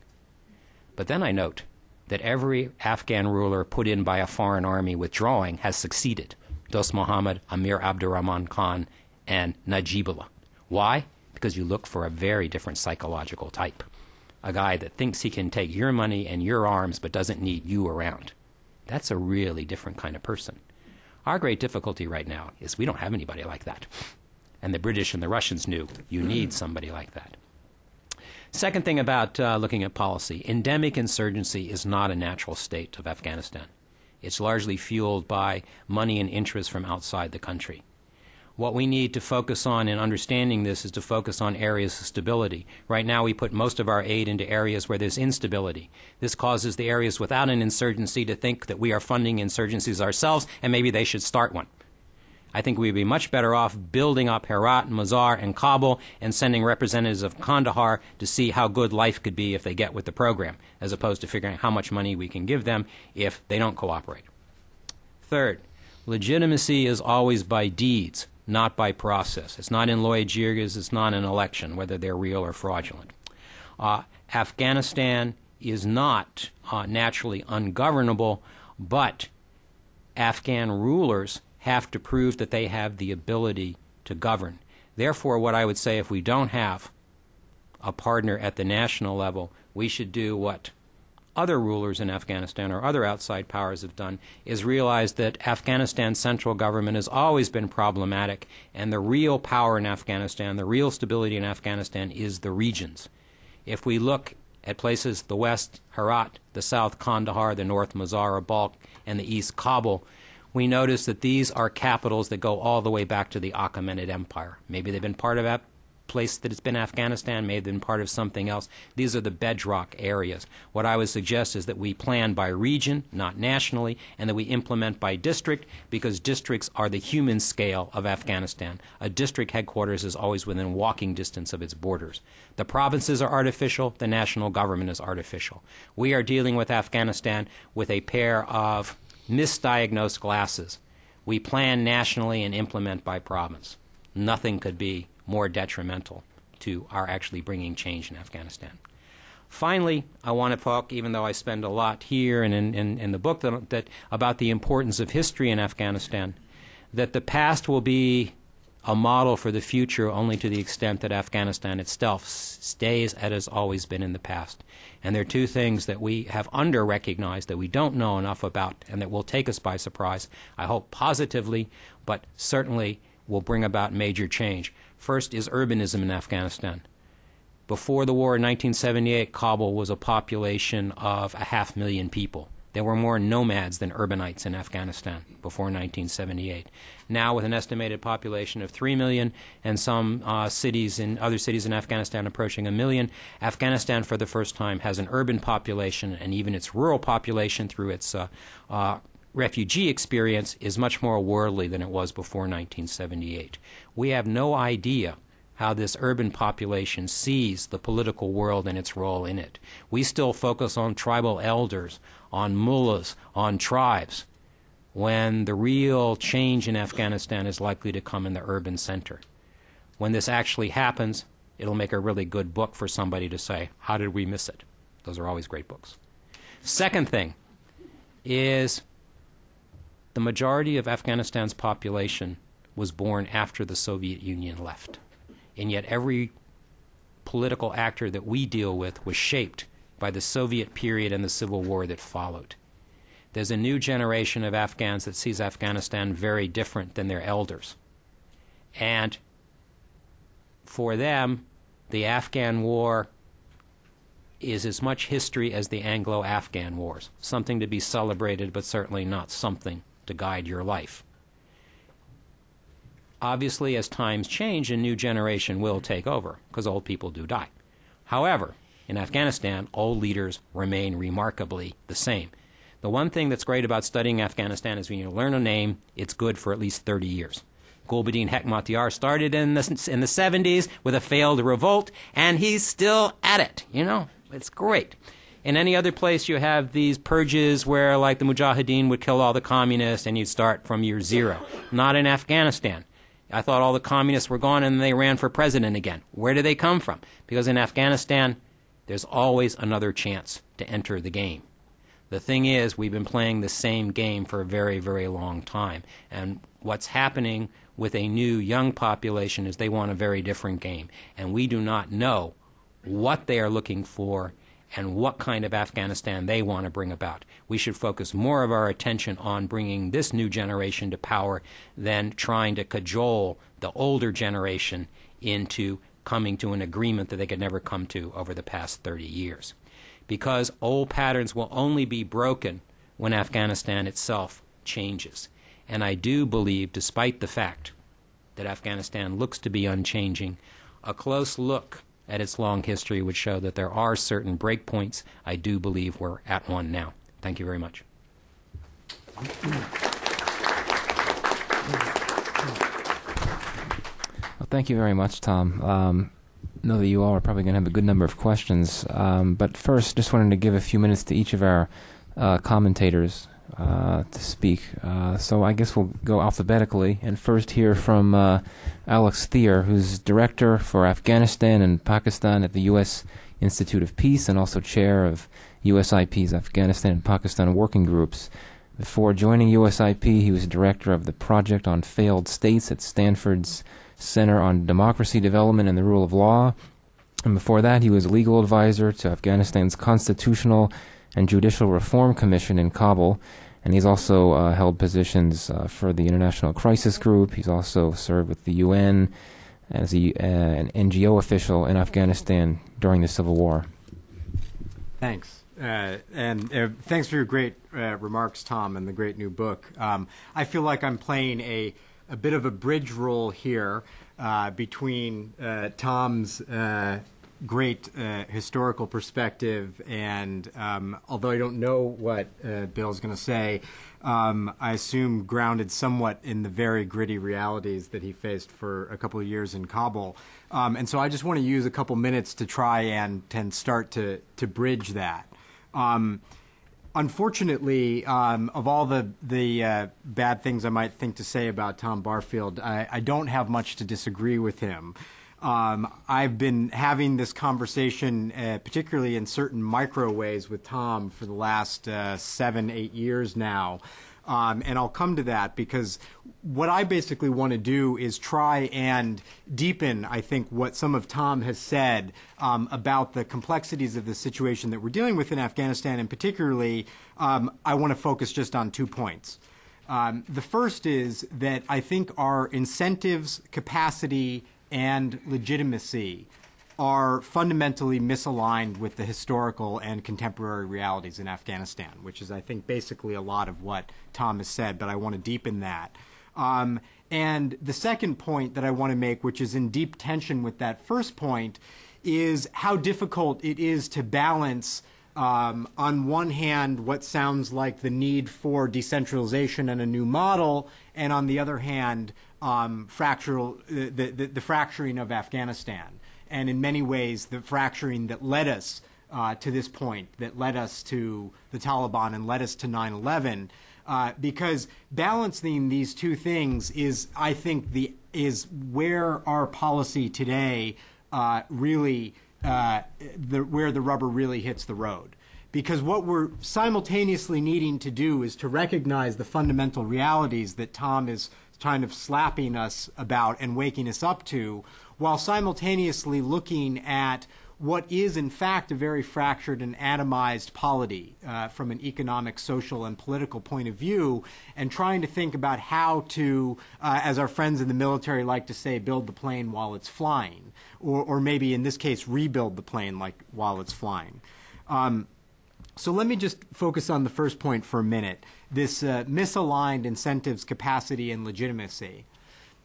But then I note that every Afghan ruler put in by a foreign army withdrawing has succeeded. Dost Muhammad, Amir Abdurrahman Khan, and Najibullah. Why? Because you look for a very different psychological type. A guy that thinks he can take your money and your arms but doesn't need you around. That's a really different kind of person. Our great difficulty right now is we don't have anybody like that. And the British and the Russians knew you need somebody like that. Second thing about looking at policy, endemic insurgency is not a natural state of Afghanistan. It's largely fueled by money and interest from outside the country. What we need to focus on in understanding this is to focus on areas of stability. Right now we put most of our aid into areas where there's instability. This causes the areas without an insurgency to think that we are funding insurgencies ourselves and maybe they should start one. I think we'd be much better off building up Herat, Mazar, and Kabul and sending representatives of Kandahar to see how good life could be if they get with the program, as opposed to figuring out how much money we can give them if they don't cooperate. Third, legitimacy is always by deeds, not by process. It's not in Lloyd Geerges, it's not in election, whether they're real or fraudulent. Afghanistan is not naturally ungovernable, but Afghan rulers have to prove that they have the ability to govern. Therefore, what I would say, if we don't have a partner at the national level, we should do what other rulers in Afghanistan or other outside powers have done, is realize that Afghanistan's central government has always been problematic, and the real power in Afghanistan, the real stability in Afghanistan is the regions. If we look at places, the west, Herat, the south, Kandahar, the north, Mazar, Balkh, and the east, Kabul, we notice that these are capitals that go all the way back to the Achaemenid Empire. Maybe they've been part of a place that has been Afghanistan, maybe they've been part of something else. These are the bedrock areas. What I would suggest is that we plan by region, not nationally, and that we implement by district, because districts are the human scale of Afghanistan. A district headquarters is always within walking distance of its borders. The provinces are artificial, the national government is artificial. We are dealing with Afghanistan with a pair of misdiagnosed glasses. We plan nationally and implement by province. Nothing could be more detrimental to our actually bringing change in Afghanistan. Finally, I want to talk, even though I spend a lot here and in the book, that about the importance of history in Afghanistan, that the past will be a model for the future only to the extent that Afghanistan itself stays as it has always been in the past. And there are two things that we have under-recognized that we don't know enough about and that will take us by surprise, I hope positively, but certainly will bring about major change. First is urbanism in Afghanistan. Before the war in 1978, Kabul was a population of 500,000 people. There were more nomads than urbanites in Afghanistan before 1978. Now, with an estimated population of 3 million and some other cities in Afghanistan approaching 1 million, Afghanistan for the first time has an urban population, and even its rural population through its refugee experience is much more worldly than it was before 1978. We have no idea how this urban population sees the political world and its role in it. We still focus on tribal elders, on mullahs, on tribes, when the real change in Afghanistan is likely to come in the urban center. When this actually happens, it'll make a really good book for somebody to say, how did we miss it? Those are always great books. Second thing is the majority of Afghanistan's population was born after the Soviet Union left. And yet every political actor that we deal with was shaped by the Soviet period and the Civil War that followed. There's a new generation of Afghans that sees Afghanistan very different than their elders. And for them, the Afghan War is as much history as the Anglo-Afghan Wars, something to be celebrated, but certainly not something to guide your life. Obviously, as times change, a new generation will take over, because old people do die. However, in Afghanistan, old leaders remain remarkably the same. The one thing that's great about studying Afghanistan is when you learn a name, it's good for at least 30 years. Gulbuddin Hekmatyar started in the 70s with a failed revolt, and he's still at it. You know, it's great. In any other place, you have these purges where, like, the Mujahideen would kill all the communists, and you'd start from year zero. Not in Afghanistan. I thought all the communists were gone and they ran for president again. Where do they come from? Because in Afghanistan, there's always another chance to enter the game. The thing is, we've been playing the same game for a very, very long time. And what's happening with a new young population is they want a very different game. And we do not know what they are looking for and what kind of Afghanistan they want to bring about. We should focus more of our attention on bringing this new generation to power than trying to cajole the older generation into coming to an agreement that they could never come to over the past 30 years. Because old patterns will only be broken when Afghanistan itself changes. And I do believe, despite the fact that Afghanistan looks to be unchanging, a close look at its long history would show that there are certain breakpoints. I do believe we're at one now. Thank you very much. Well, thank you very much, Tom. I know that you all are probably going to have a good number of questions, but first, just wanted to give a few minutes to each of our commentators to speak. So I guess we'll go alphabetically, and first hear from Alex Thier, who's Director for Afghanistan and Pakistan at the U.S. Institute of Peace and also Chair of USIP's Afghanistan and Pakistan Working Groups. Before joining USIP, he was Director of the Project on Failed States at Stanford's Center on Democracy Development and the Rule of Law. And before that, he was legal advisor to Afghanistan's Constitutional and Judicial Reform Commission in Kabul. And he's also held positions for the International Crisis Group. He's also served with the UN as an NGO official in Afghanistan during the Civil War. Thanks. And thanks for your great remarks, Tom, and the great new book. I feel like I'm playing a bit of a bridge role here between Tom's great historical perspective and, although I don't know what Bill's going to say, I assume grounded somewhat in the very gritty realities that he faced for a couple of years in Kabul. And so I just want to use a couple minutes to try and start to bridge that. Unfortunately, of all the bad things I might think to say about Tom Barfield, I don't have much to disagree with him. I've been having this conversation, particularly in certain micro ways, with Tom for the last 7, 8 years now. And I'll come to that because what I basically want to do is try and deepen, I think, what some of Tom has said about the complexities of the situation that we're dealing with in Afghanistan. And particularly, I want to focus just on 2 points. The first is that I think our incentives, capacity, and legitimacy are fundamentally misaligned with the historical and contemporary realities in Afghanistan, which is, I think, basically a lot of what Tom has said, but I want to deepen that. And the second point that I want to make, which is in deep tension with that first point, is how difficult it is to balance, on one hand, what sounds like the need for decentralization and a new model, and on the other hand, the fracturing of Afghanistan. And in many ways, the fracturing that led us to this point, that led us to the Taliban and led us to 9/11, because balancing these two things is, I think, is where our policy today really, where the rubber really hits the road. Because what we're simultaneously needing to do is to recognize the fundamental realities that Tom is kind of slapping us about and waking us up to, while simultaneously looking at what is in fact a very fractured and atomized polity from an economic, social, and political point of view, and trying to think about how to, as our friends in the military like to say, build the plane while it's flying, or maybe in this case rebuild the plane while it's flying. So let me just focus on the first point for a minute, this misaligned incentives, capacity, and legitimacy.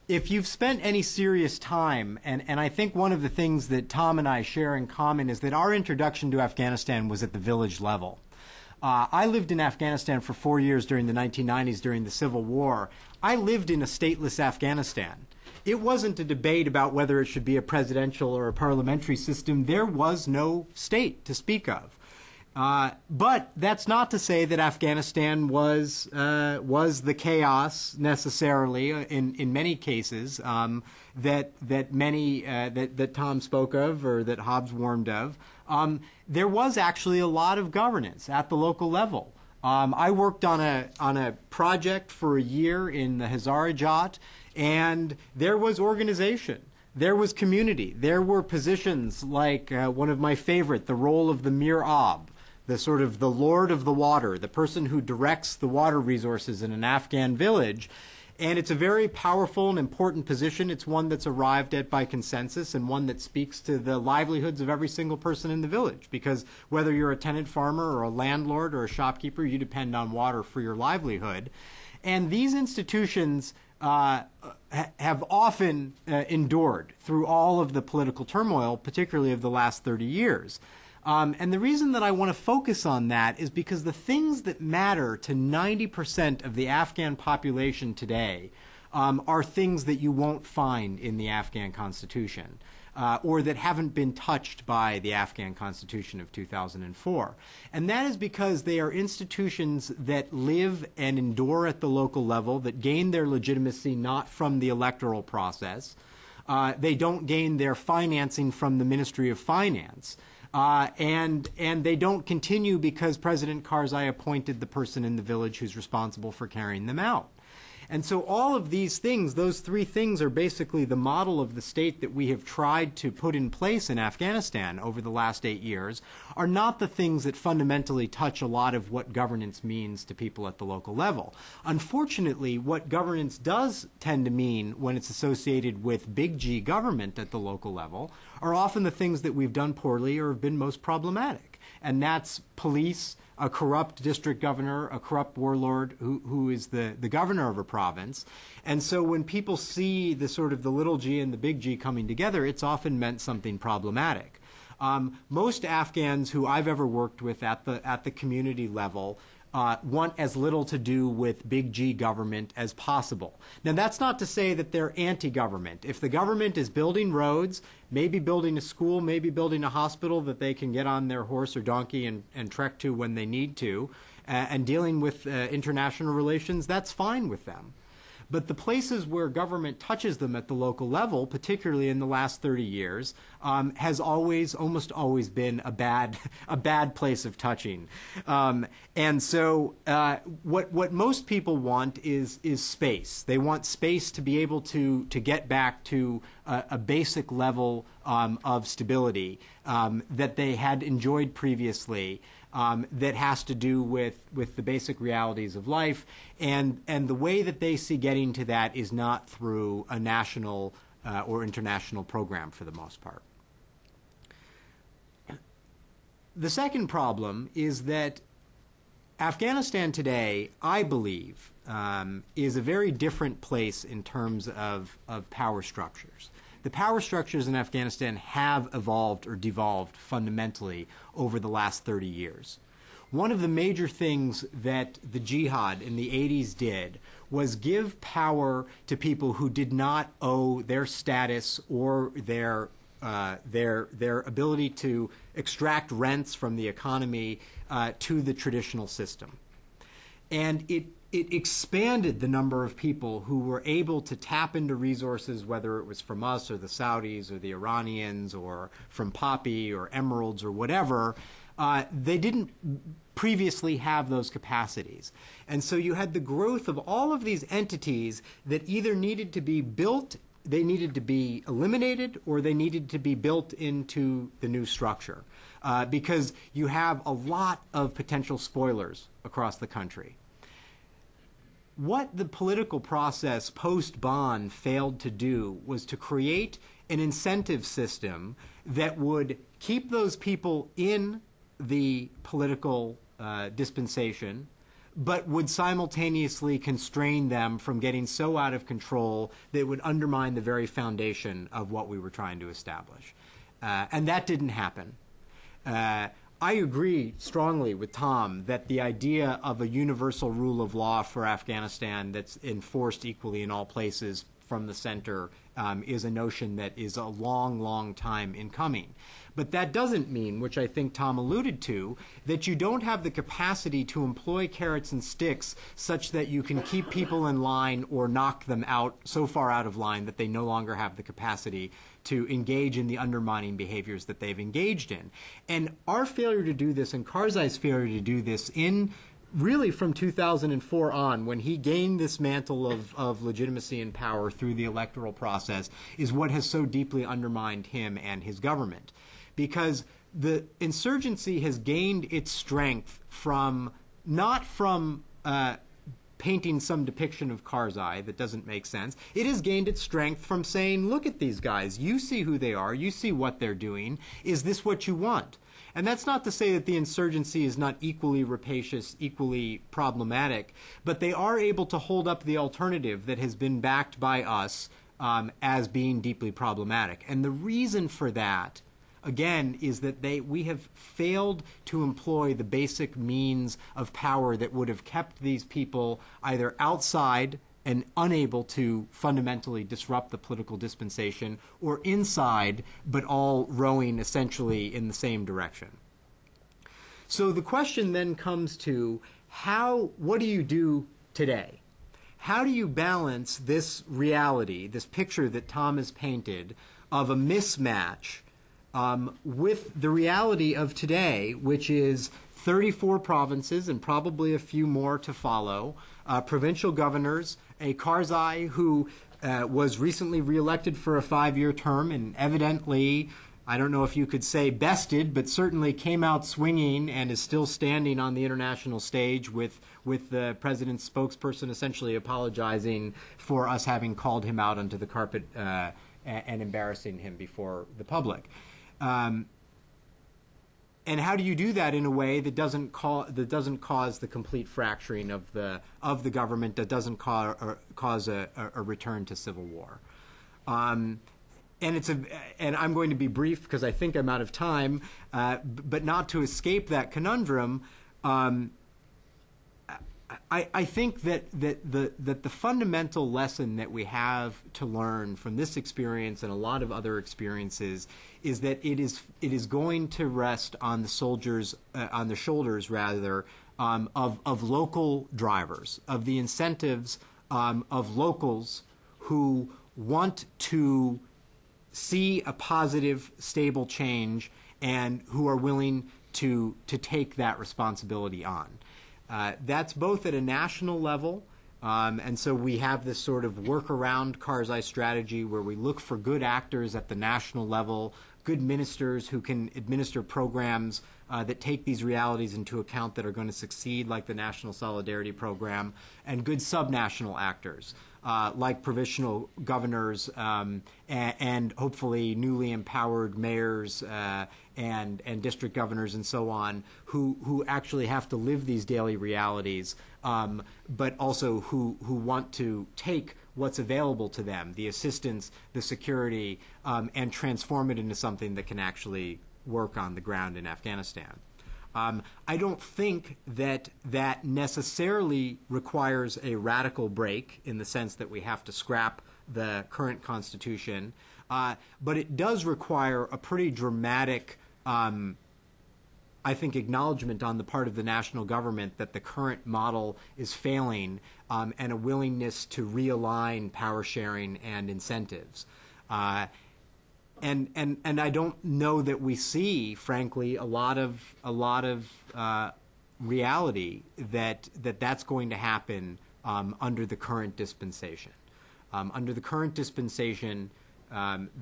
If you've spent any serious time, and I think one of the things that Tom and I share in common is that our introduction to Afghanistan was at the village level. I lived in Afghanistan for 4 years during the 1990s, during the Civil War. I lived in a stateless Afghanistan. It wasn't a debate about whether it should be a presidential or a parliamentary system. There was no state to speak of. But that's not to say that Afghanistan was the chaos necessarily in many cases that Tom spoke of or that Hobbes warned of. There was actually a lot of governance at the local level. I worked on a project for a year in the Hazarajat, and there was organization. There was community. There were positions like one of my favorite, the role of the Mir-Ab, the sort of the lord of the water, the person who directs the water resources in an Afghan village. And it's a very powerful and important position. It's one that's arrived at by consensus and one that speaks to the livelihoods of every single person in the village. Because whether you're a tenant farmer or a landlord or a shopkeeper, you depend on water for your livelihood. And these institutions have often endured through all of the political turmoil, particularly of the last 30 years. And the reason that I want to focus on that is because the things that matter to 90% of the Afghan population today are things that you won't find in the Afghan Constitution or that haven't been touched by the Afghan Constitution of 2004. And that is because they are institutions that live and endure at the local level, that gain their legitimacy not from the electoral process. They don't gain their financing from the Ministry of Finance. And they don't continue because President Karzai appointed the person in the village who's responsible for carrying them out. And so all of these things, those three things, are basically the model of the state that we have tried to put in place in Afghanistan over the last 8 years, are not the things that fundamentally touch a lot of what governance means to people at the local level. Unfortunately, what governance does tend to mean when it's associated with big G government at the local level are often the things that we've done poorly or have been most problematic. And that's police, a corrupt district governor, a corrupt warlord who is the governor of a province. And so when people see the sort of the little g and the big G coming together, it's often meant something problematic. Most Afghans who I've ever worked with at the community level want as little to do with big G government as possible. Now, that's not to say that they're anti-government. If the government is building roads, maybe building a school, maybe building a hospital that they can get on their horse or donkey and trek to when they need to, and dealing with international relations, that's fine with them. But the places where government touches them at the local level, particularly in the last 30 years, has almost always been a bad place of touching. And so what most people want is space. They want space to be able to get back to a basic level of stability that they had enjoyed previously. That has to do with the basic realities of life, and the way that they see getting to that is not through a national or international program for the most part. The second problem is that Afghanistan today, I believe, is a very different place in terms of power structures. The power structures in Afghanistan have evolved or devolved fundamentally over the last 30 years. One of the major things that the jihad in the 80s did was give power to people who did not owe their status or their ability to extract rents from the economy to the traditional system. And it expanded the number of people who were able to tap into resources, whether it was from us or the Saudis or the Iranians or from poppy or emeralds or whatever. They didn't previously have those capacities. And so you had the growth of all of these entities that either needed to be built, they needed to be eliminated, or they needed to be built into the new structure. Because you have a lot of potential spoilers across the country. What the political process post-Bonn failed to do was to create an incentive system that would keep those people in the political dispensation, but would simultaneously constrain them from getting so out of control that it would undermine the very foundation of what we were trying to establish. And that didn't happen. I agree strongly with Tom that the idea of a universal rule of law for Afghanistan that's enforced equally in all places from the center is a notion that is a long, long time in coming. But that doesn't mean, which I think Tom alluded to, that you don't have the capacity to employ carrots and sticks such that you can keep people in line or knock them out so far out of line that they no longer have the capacity to engage in the undermining behaviors that they've engaged in. And our failure to do this and Karzai's failure to do this in really from 2004 on, when he gained this mantle of legitimacy and power through the electoral process, is what has so deeply undermined him and his government. Because the insurgency has gained its strength from, not from painting some depiction of Karzai that doesn't make sense. It has gained its strength from saying, look at these guys, you see who they are, you see what they're doing, is this what you want? And that's not to say that the insurgency is not equally rapacious, equally problematic, but they are able to hold up the alternative that has been backed by us as being deeply problematic. And the reason for that, again, is that we have failed to employ the basic means of power that would have kept these people either outside and unable to fundamentally disrupt the political dispensation, or inside, but all rowing essentially in the same direction. So the question then comes to what do you do today? How do you balance this reality, this picture that Tom has painted of a mismatch with the reality of today, which is 34 provinces and probably a few more to follow, provincial governors, a Karzai who was recently reelected for a 5-year term and evidently, I don't know if you could say bested, but certainly came out swinging and is still standing on the international stage with the president's spokesperson essentially apologizing for us having called him out onto the carpet and embarrassing him before the public. And how do you do that in a way that doesn't cause the complete fracturing of the government, that doesn't cause a return to civil war? And I'm going to be brief because I think I'm out of time, but not to escape that conundrum. I think that the fundamental lesson that we have to learn from this experience and a lot of other experiences is that it is going to rest on the soldiers, on the shoulders rather, of local drivers, of the incentives of locals who want to see a positive, stable change and who are willing to take that responsibility on. That's both at a national level, and so we have this sort of work around Karzai strategy where we look for good actors at the national level, good ministers who can administer programs that take these realities into account that are going to succeed, like the National Solidarity Program, and good subnational actors like provincial governors and hopefully newly empowered mayors and district governors and so on, who actually have to live these daily realities, but also who want to take what's available to them, the assistance, the security, and transform it into something that can actually work on the ground in Afghanistan. I don't think that that necessarily requires a radical break in the sense that we have to scrap the current constitution, but it does require a pretty dramatic, I think, acknowledgement on the part of the national government that the current model is failing, and a willingness to realign power sharing and incentives. And I don't know that we see, frankly, a lot of reality that's going to happen under the current dispensation. Under the current dispensation,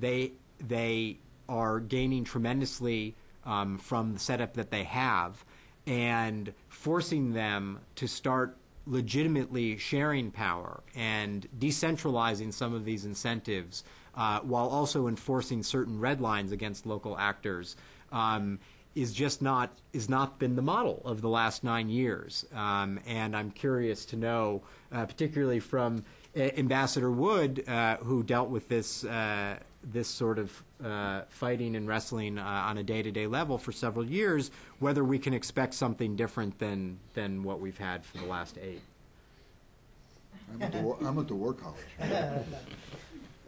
they are gaining tremendously from the setup that they have, and forcing them to start legitimately sharing power and decentralizing some of these incentives, while also enforcing certain red lines against local actors, is not been the model of the last 9 years. And I'm curious to know, particularly from Ambassador Wood, who dealt with this sort of fighting and wrestling on a day-to-day level for several years, whether we can expect something different than what we've had for the last 8. I'm at the War College.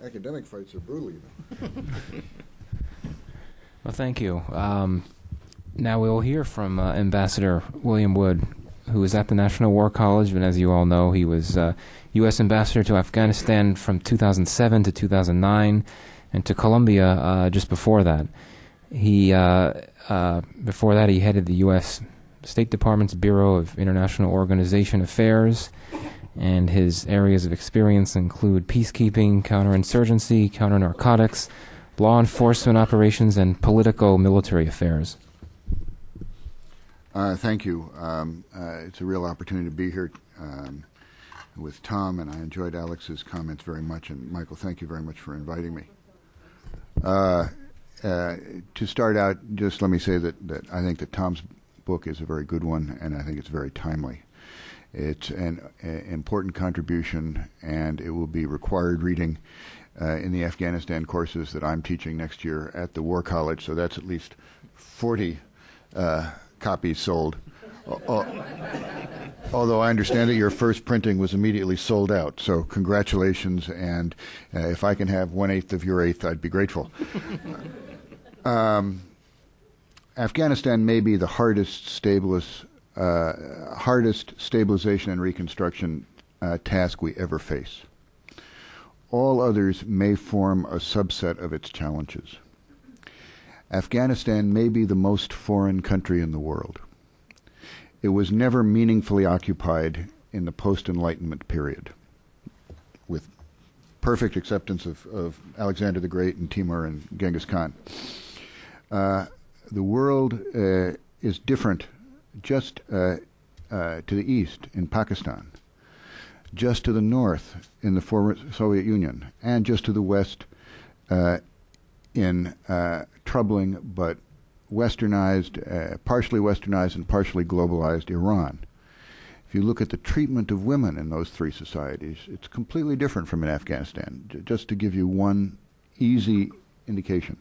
Academic fights are brutal even. Well, thank you. Now we'll hear from Ambassador William Wood, who is at the National War College, and as you all know, he was U.S. Ambassador to Afghanistan from 2007 to 2009, and to Colombia just before that. Before that, he headed the U.S. State Department's Bureau of International Organization Affairs, and his areas of experience include peacekeeping, counterinsurgency, counter-narcotics, law enforcement operations, and politico-military affairs. Thank you. It's a real opportunity to be here with Tom, and I enjoyed Alex's comments very much. And Michael, thank you very much for inviting me. To start out, just let me say that I think that Tom's book is a very good one, and I think it's very timely. It's an important contribution, and it will be required reading in the Afghanistan courses that I'm teaching next year at the War College. So that's at least 40 copies sold. Although I understand that your first printing was immediately sold out. So congratulations, and if I can have 1/8 of your 1/8, I'd be grateful. Afghanistan may be the hardest stabilization and reconstruction task we ever face. All others may form a subset of its challenges. Afghanistan may be the most foreign country in the world. It was never meaningfully occupied in the post-Enlightenment period, with perfect acceptance of Alexander the Great and Timur and Genghis Khan. The world is different just to the east in Pakistan, just to the north in the former Soviet Union, and just to the west in troubling but westernized, partially westernized and partially globalized Iran. If you look at the treatment of women in those three societies, it's completely different from in Afghanistan, just to give you one easy indication.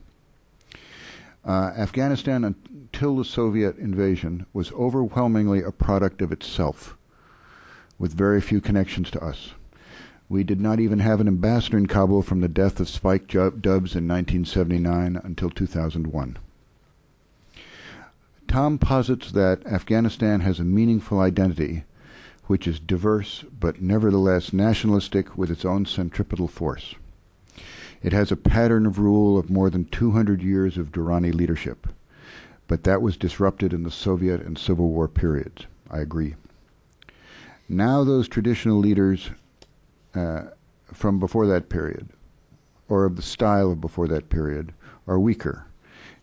Afghanistan, until the Soviet invasion, was overwhelmingly a product of itself, with very few connections to us. We did not even have an ambassador in Kabul from the death of Spike Dubs in 1979 until 2001. Tom posits that Afghanistan has a meaningful identity which is diverse but nevertheless nationalistic with its own centripetal force. It has a pattern of rule of more than 200 years of Durrani leadership, but that was disrupted in the Soviet and Civil War periods. I agree. Now those traditional leaders from before that period, or of the style of before that period, are weaker,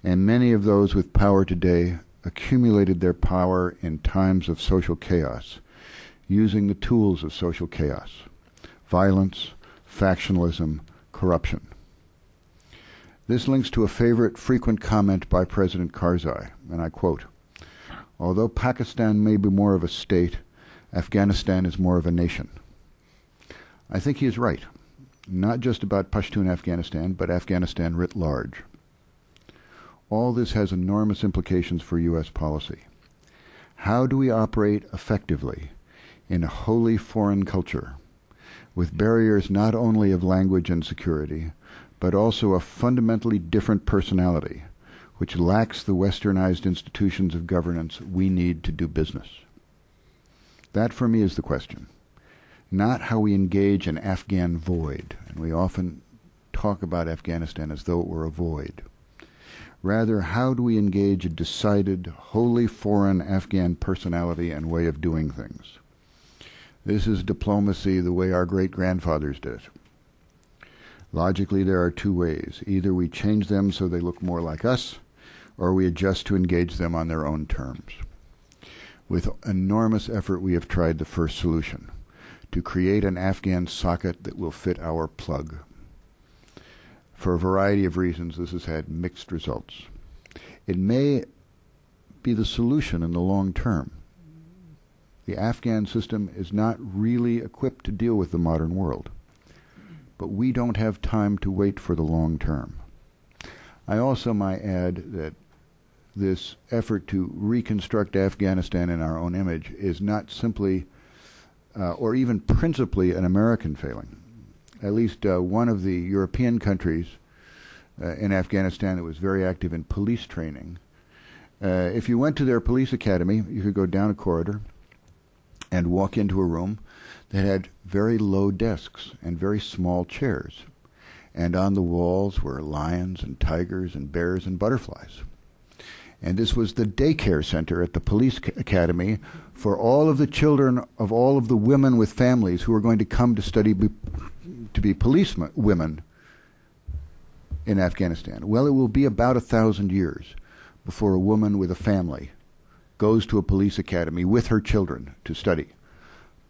and many of those with power today accumulated their power in times of social chaos, using the tools of social chaos: violence, factionalism, corruption. This links to a favorite frequent comment by President Karzai, and I quote, "Although Pakistan may be more of a state, Afghanistan is more of a nation." I think he is right, not just about Pashtun Afghanistan, but Afghanistan writ large. All this has enormous implications for U.S. policy. How do we operate effectively in a wholly foreign culture, with barriers not only of language and security, but also a fundamentally different personality, which lacks the westernized institutions of governance we need to do business? That, for me, is the question. Not how we engage an Afghan void, and we often talk about Afghanistan as though it were a void. Rather, how do we engage a decided, wholly foreign Afghan personality and way of doing things? This is diplomacy the way our great-grandfathers did it. Logically, there are two ways. Either we change them so they look more like us, or we adjust to engage them on their own terms. With enormous effort, we have tried the first solution, to create an Afghan socket that will fit our plug. For a variety of reasons, this has had mixed results. It may be the solution in the long term. The Afghan system is not really equipped to deal with the modern world, but we don't have time to wait for the long term. I also might add that this effort to reconstruct Afghanistan in our own image is not simply or even principally an American failing. At least one of the European countries in Afghanistan that was very active in police training, if you went to their police academy, you could go down a corridor and walk into a room that had very low desks and very small chairs. And on the walls were lions and tigers and bears and butterflies. And this was the daycare center at the police academy for all of the children of all of the women with families who were going to come to study to be police women in Afghanistan. Well, it will be about 1,000 years before a woman with a family goes to a police academy with her children to study.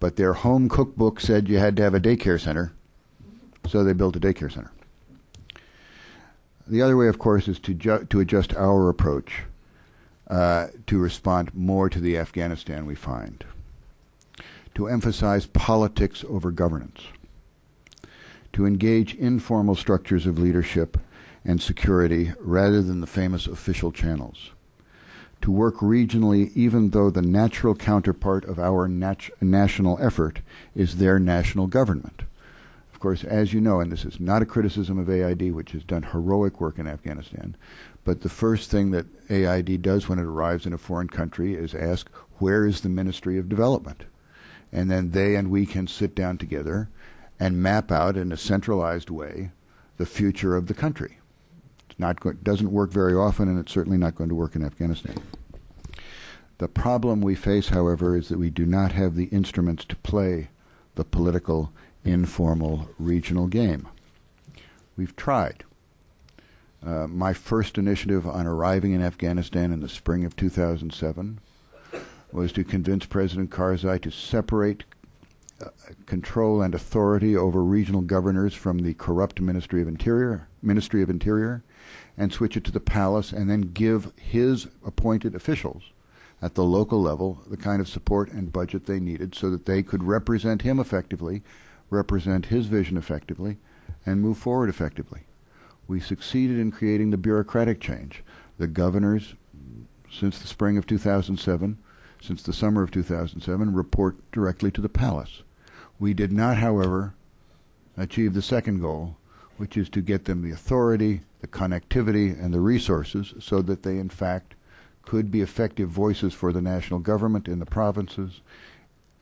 But their home cookbook said you had to have a daycare center, so they built a daycare center. The other way, of course, is to adjust our approach to respond more to the Afghanistan we find, to emphasize politics over governance, to engage informal structures of leadership and security rather than the famous official channels, to work regionally even though the natural counterpart of our national effort is their national government. Of course, as you know, and this is not a criticism of AID, which has done heroic work in Afghanistan, but the first thing that AID does when it arrives in a foreign country is ask, where is the Ministry of Development? And then they and we can sit down together and map out in a centralized way the future of the country. It doesn't work very often, and it's certainly not going to work in Afghanistan. The problem we face, however, is that we do not have the instruments to play the political, informal, regional game. We've tried. My first initiative on arriving in Afghanistan in the spring of 2007 was to convince President Karzai to separate control and authority over regional governors from the corrupt Ministry of Interior, and switch it to the palace, and then give his appointed officials at the local level the kind of support and budget they needed so that they could represent him effectively, represent his vision effectively, and move forward effectively. We succeeded in creating the bureaucratic change. The governors, since the spring of 2007, since the summer of 2007, report directly to the palace. We did not, however, achieve the second goal, which is to get them the authority, the connectivity, and the resources so that they, in fact, could be effective voices for the national government in the provinces,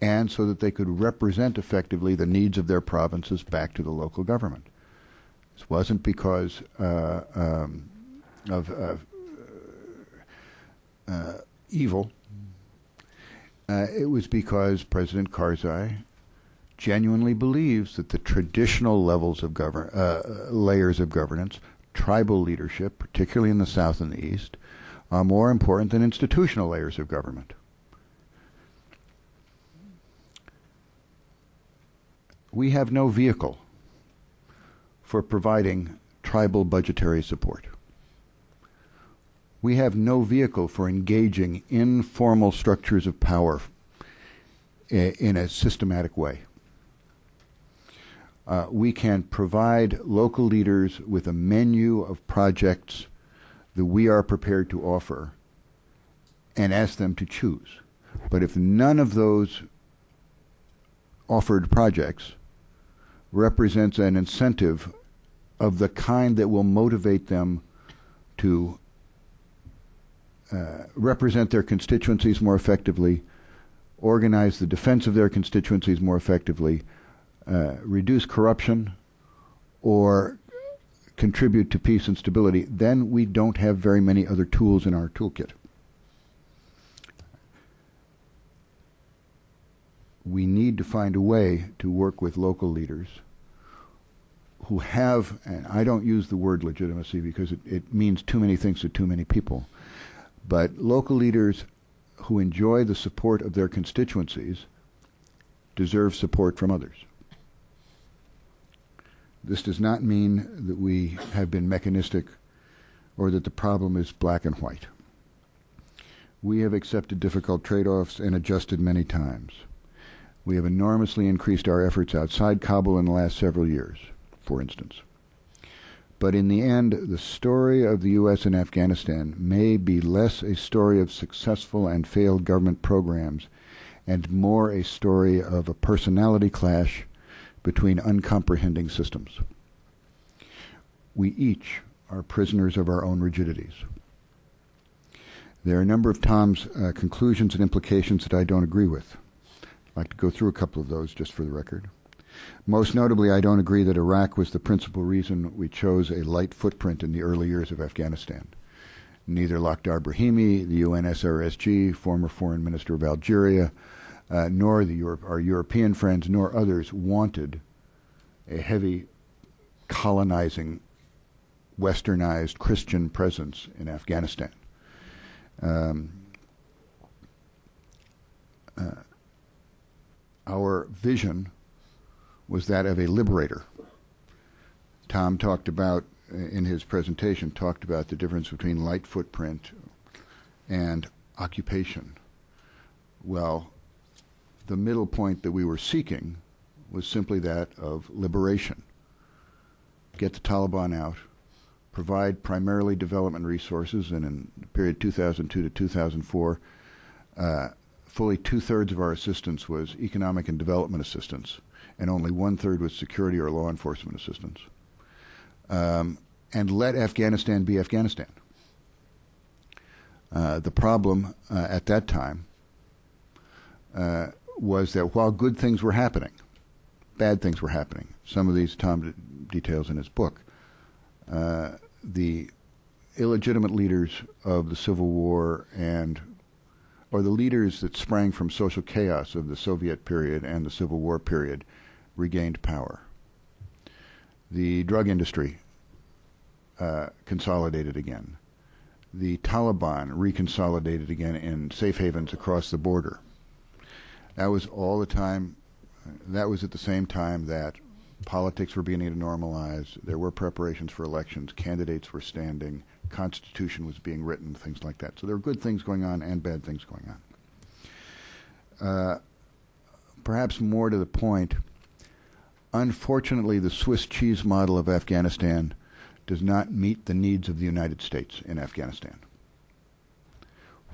and so that they could represent effectively the needs of their provinces back to the local government. This wasn't because of evil. It was because President Karzai genuinely believes that the traditional levels of layers of governance, tribal leadership, particularly in the South and the East, are more important than institutional layers of government. We have no vehicle for providing tribal budgetary support. We have no vehicle for engaging informal structures of power in a systematic way. We can provide local leaders with a menu of projects that we are prepared to offer and ask them to choose. But if none of those offered projects represents an incentive of the kind that will motivate them to represent their constituencies more effectively, organize the defense of their constituencies more effectively, reduce corruption, or contribute to peace and stability, then we don't have very many other tools in our toolkit. We need to find a way to work with local leaders who have, and I don't use the word legitimacy because it means too many things to too many people, but local leaders who enjoy the support of their constituencies deserve support from others. This does not mean that we have been mechanistic or that the problem is black and white. We have accepted difficult trade-offs and adjusted many times. We have enormously increased our efforts outside Kabul in the last several years, for instance. But in the end, the story of the U.S. in Afghanistan may be less a story of successful and failed government programs and more a story of a personality clash between uncomprehending systems. We each are prisoners of our own rigidities. There are a number of Tom's conclusions and implications that I don't agree with. I'd like to go through a couple of those just for the record. Most notably, I don't agree that Iraq was the principal reason we chose a light footprint in the early years of Afghanistan. Neither Lakhdar Brahimi, the UNSRSG, former foreign minister of Algeria, nor our European friends, nor others wanted a heavy colonizing, westernized Christian presence in Afghanistan. Our vision was that of a liberator. Tom talked about, in his presentation, talked about the difference between light footprint and occupation. Well, the middle point that we were seeking was simply that of liberation. Get the Taliban out, provide primarily development resources, and in the period 2002 to 2004, fully two-thirds of our assistance was economic and development assistance, and only one-third was security or law enforcement assistance. And let Afghanistan be Afghanistan. The problem at that time was that while good things were happening, bad things were happening. Some of these Tom details in his book. The illegitimate leaders of the Civil War or the leaders that sprang from social chaos of the Soviet period and the Civil War period regained power. The drug industry consolidated again. The Taliban reconsolidated again in safe havens across the border. That was all the time. That was at the same time that politics were beginning to normalize. There were preparations for elections. Candidates were standing. Constitution was being written, things like that. So there were good things going on and bad things going on. Perhaps more to the point, unfortunately, the Swiss cheese model of Afghanistan does not meet the needs of the United States in Afghanistan.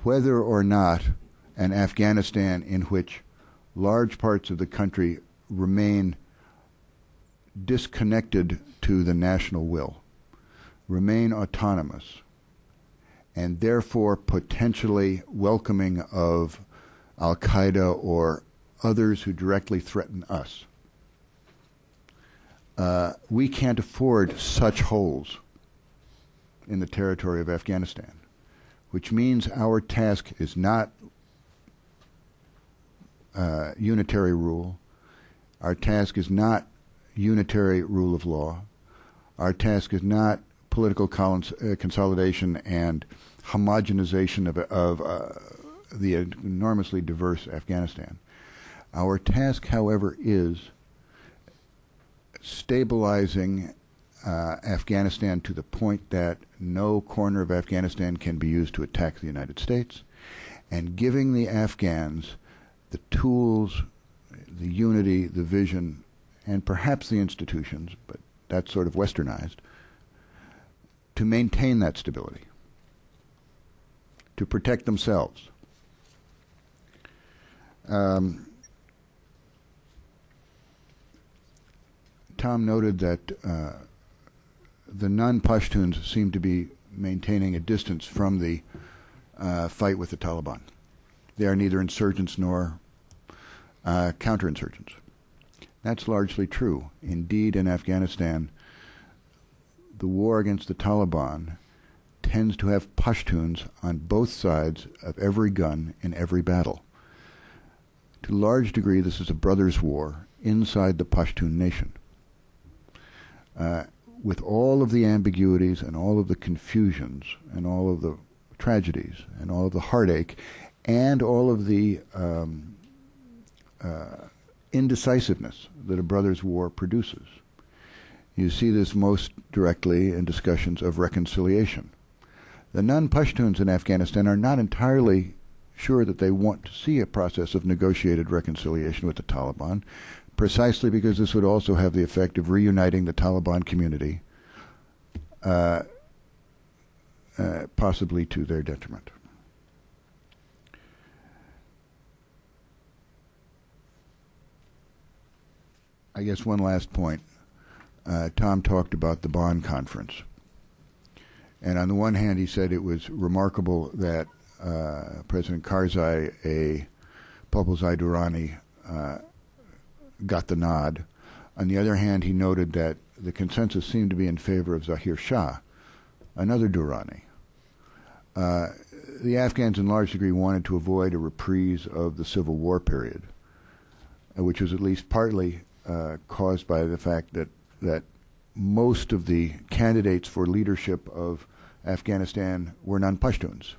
Whether or not an Afghanistan in which large parts of the country remain disconnected to the national will, remain autonomous, and therefore potentially welcoming of Al-Qaeda or others who directly threaten us. We can't afford such holes in the territory of Afghanistan, which means our task is not unitary rule. Our task is not unitary rule of law. Our task is not political consolidation and homogenization of the enormously diverse Afghanistan. Our task, however, is stabilizing Afghanistan to the point that no corner of Afghanistan can be used to attack the United States, and giving the Afghans the tools, the unity, the vision, and perhaps the institutions, but that's sort of westernized, to maintain that stability, to protect themselves. Tom noted that the non-Pashtuns seem to be maintaining a distance from the fight with the Taliban. They are neither insurgents nor counterinsurgents. That's largely true. Indeed, in Afghanistan, the war against the Taliban tends to have Pashtuns on both sides of every gun in every battle. To a large degree, this is a brothers' war inside the Pashtun nation. With all of the ambiguities and all of the confusions and all of the tragedies and all of the heartache and all of the indecisiveness that a brothers' war produces. You see this most directly in discussions of reconciliation. The non-Pashtuns in Afghanistan are not entirely sure that they want to see a process of negotiated reconciliation with the Taliban, precisely because this would also have the effect of reuniting the Taliban community, possibly to their detriment. I guess one last point. Tom talked about the Bonn conference. And on the one hand, he said it was remarkable that President Karzai, a Popolzai Durrani, got the nod. On the other hand, he noted that the consensus seemed to be in favor of Zahir Shah, another Durrani. The Afghans in large degree wanted to avoid a reprise of the Civil War period, which was at least partly caused by the fact that most of the candidates for leadership of Afghanistan were non-Pashtuns.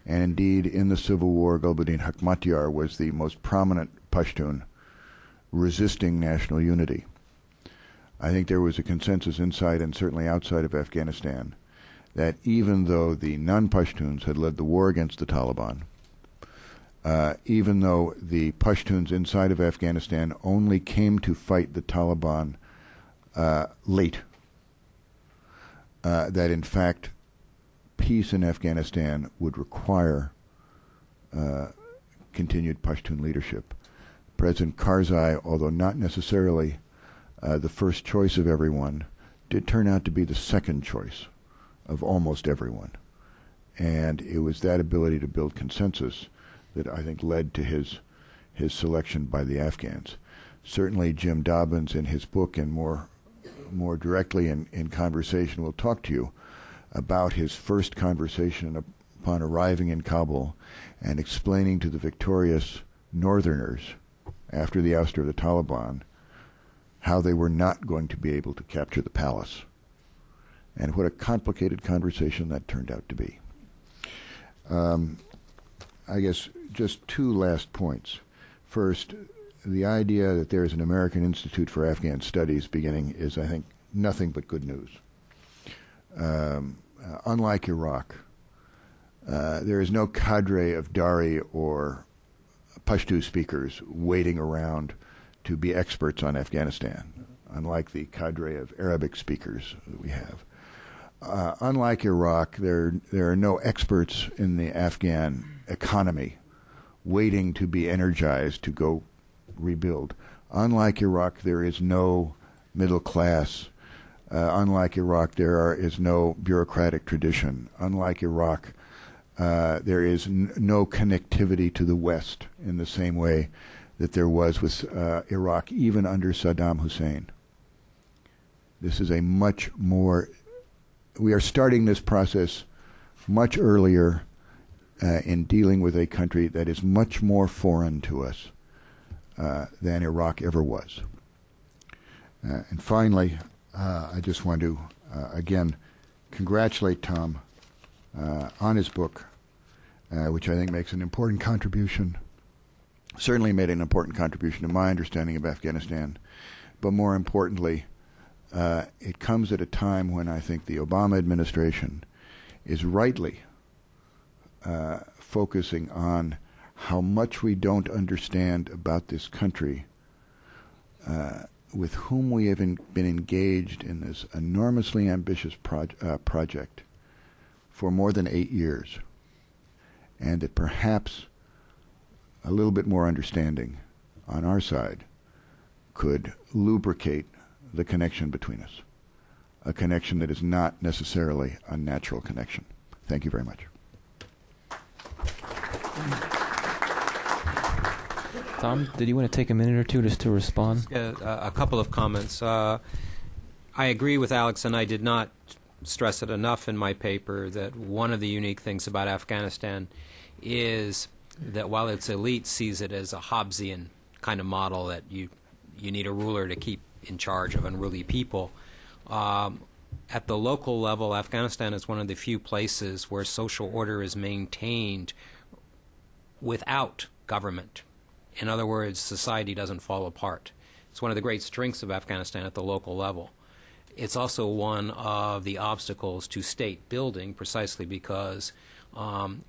And indeed, in the Civil War, Gulbuddin Hekmatyar was the most prominent Pashtun resisting national unity. I think there was a consensus inside and certainly outside of Afghanistan that even though the non-Pashtuns had led the war against the Taliban, even though the Pashtuns inside of Afghanistan only came to fight the Taliban late, that in fact peace in Afghanistan would require continued Pashtun leadership. President Karzai, although not necessarily the first choice of everyone, did turn out to be the second choice of almost everyone. And it was that ability to build consensus that I think led to his selection by the Afghans. Certainly Jim Dobbins in his book and more directly in conversation will talk to you about his first conversation upon arriving in Kabul and explaining to the victorious Northerners after the ouster of the Taliban how they were not going to be able to capture the palace. And what a complicated conversation that turned out to be. I guess just two last points. First, the idea that there is an American Institute for Afghan Studies beginning is, I think, nothing but good news. Unlike Iraq, there is no cadre of Dari or Pashto speakers waiting around to be experts on Afghanistan, unlike the cadre of Arabic speakers that we have. Unlike Iraq, there are no experts in the Afghan economy waiting to be energized to go rebuild. Unlike Iraq, there is no middle class Unlike Iraq, there is no bureaucratic tradition. Unlike Iraq, there is no connectivity to the West in the same way that there was with Iraq, even under Saddam Hussein. This is a much more, we are starting this process much earlier in dealing with a country that is much more foreign to us than Iraq ever was. And finally, I just want to, again, congratulate Tom on his book, which I think makes an important contribution, certainly made an important contribution to my understanding of Afghanistan, but more importantly, it comes at a time when I think the Obama administration is rightly focusing on how much we don't understand about this country, with whom we have been engaged in this enormously ambitious project for more than 8 years, and that perhaps a little bit more understanding on our side could lubricate the connection between us, a connection that is not necessarily a natural connection. Thank you very much. Tom, did you want to take a minute or two just to respond? A couple of comments. I agree with Alex, and I did not stress it enough in my paper, that one of the unique things about Afghanistan is that while its elite sees it as a Hobbesian kind of model, that you need a ruler to keep in charge of unruly people, at the local level, Afghanistan is one of the few places where social order is maintained without government. In other words, society doesn't fall apart. It's one of the great strengths of Afghanistan at the local level. It's also one of the obstacles to state building, precisely because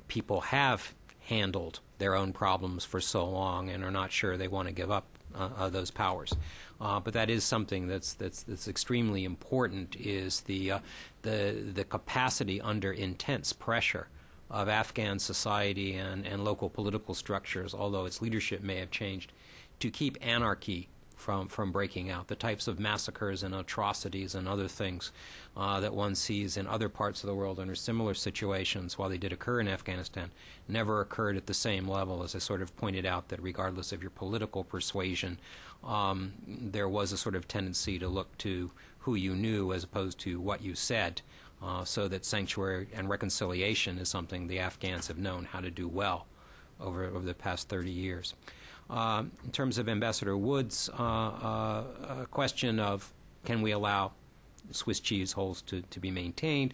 people have handled their own problems for so long and are not sure they want to give up those powers. But that is something that's extremely important, is the capacity under intense pressure of Afghan society and local political structures, although its leadership may have changed, to keep anarchy from breaking out. The types of massacres and atrocities and other things that one sees in other parts of the world under similar situations, while they did occur in Afghanistan, never occurred at the same level. As I sort of pointed out, that regardless of your political persuasion, there was a sort of tendency to look to who you knew as opposed to what you said, so that sanctuary and reconciliation is something the Afghans have known how to do well over the past 30 years. In terms of Ambassador Wood's question of can we allow Swiss cheese holes to be maintained,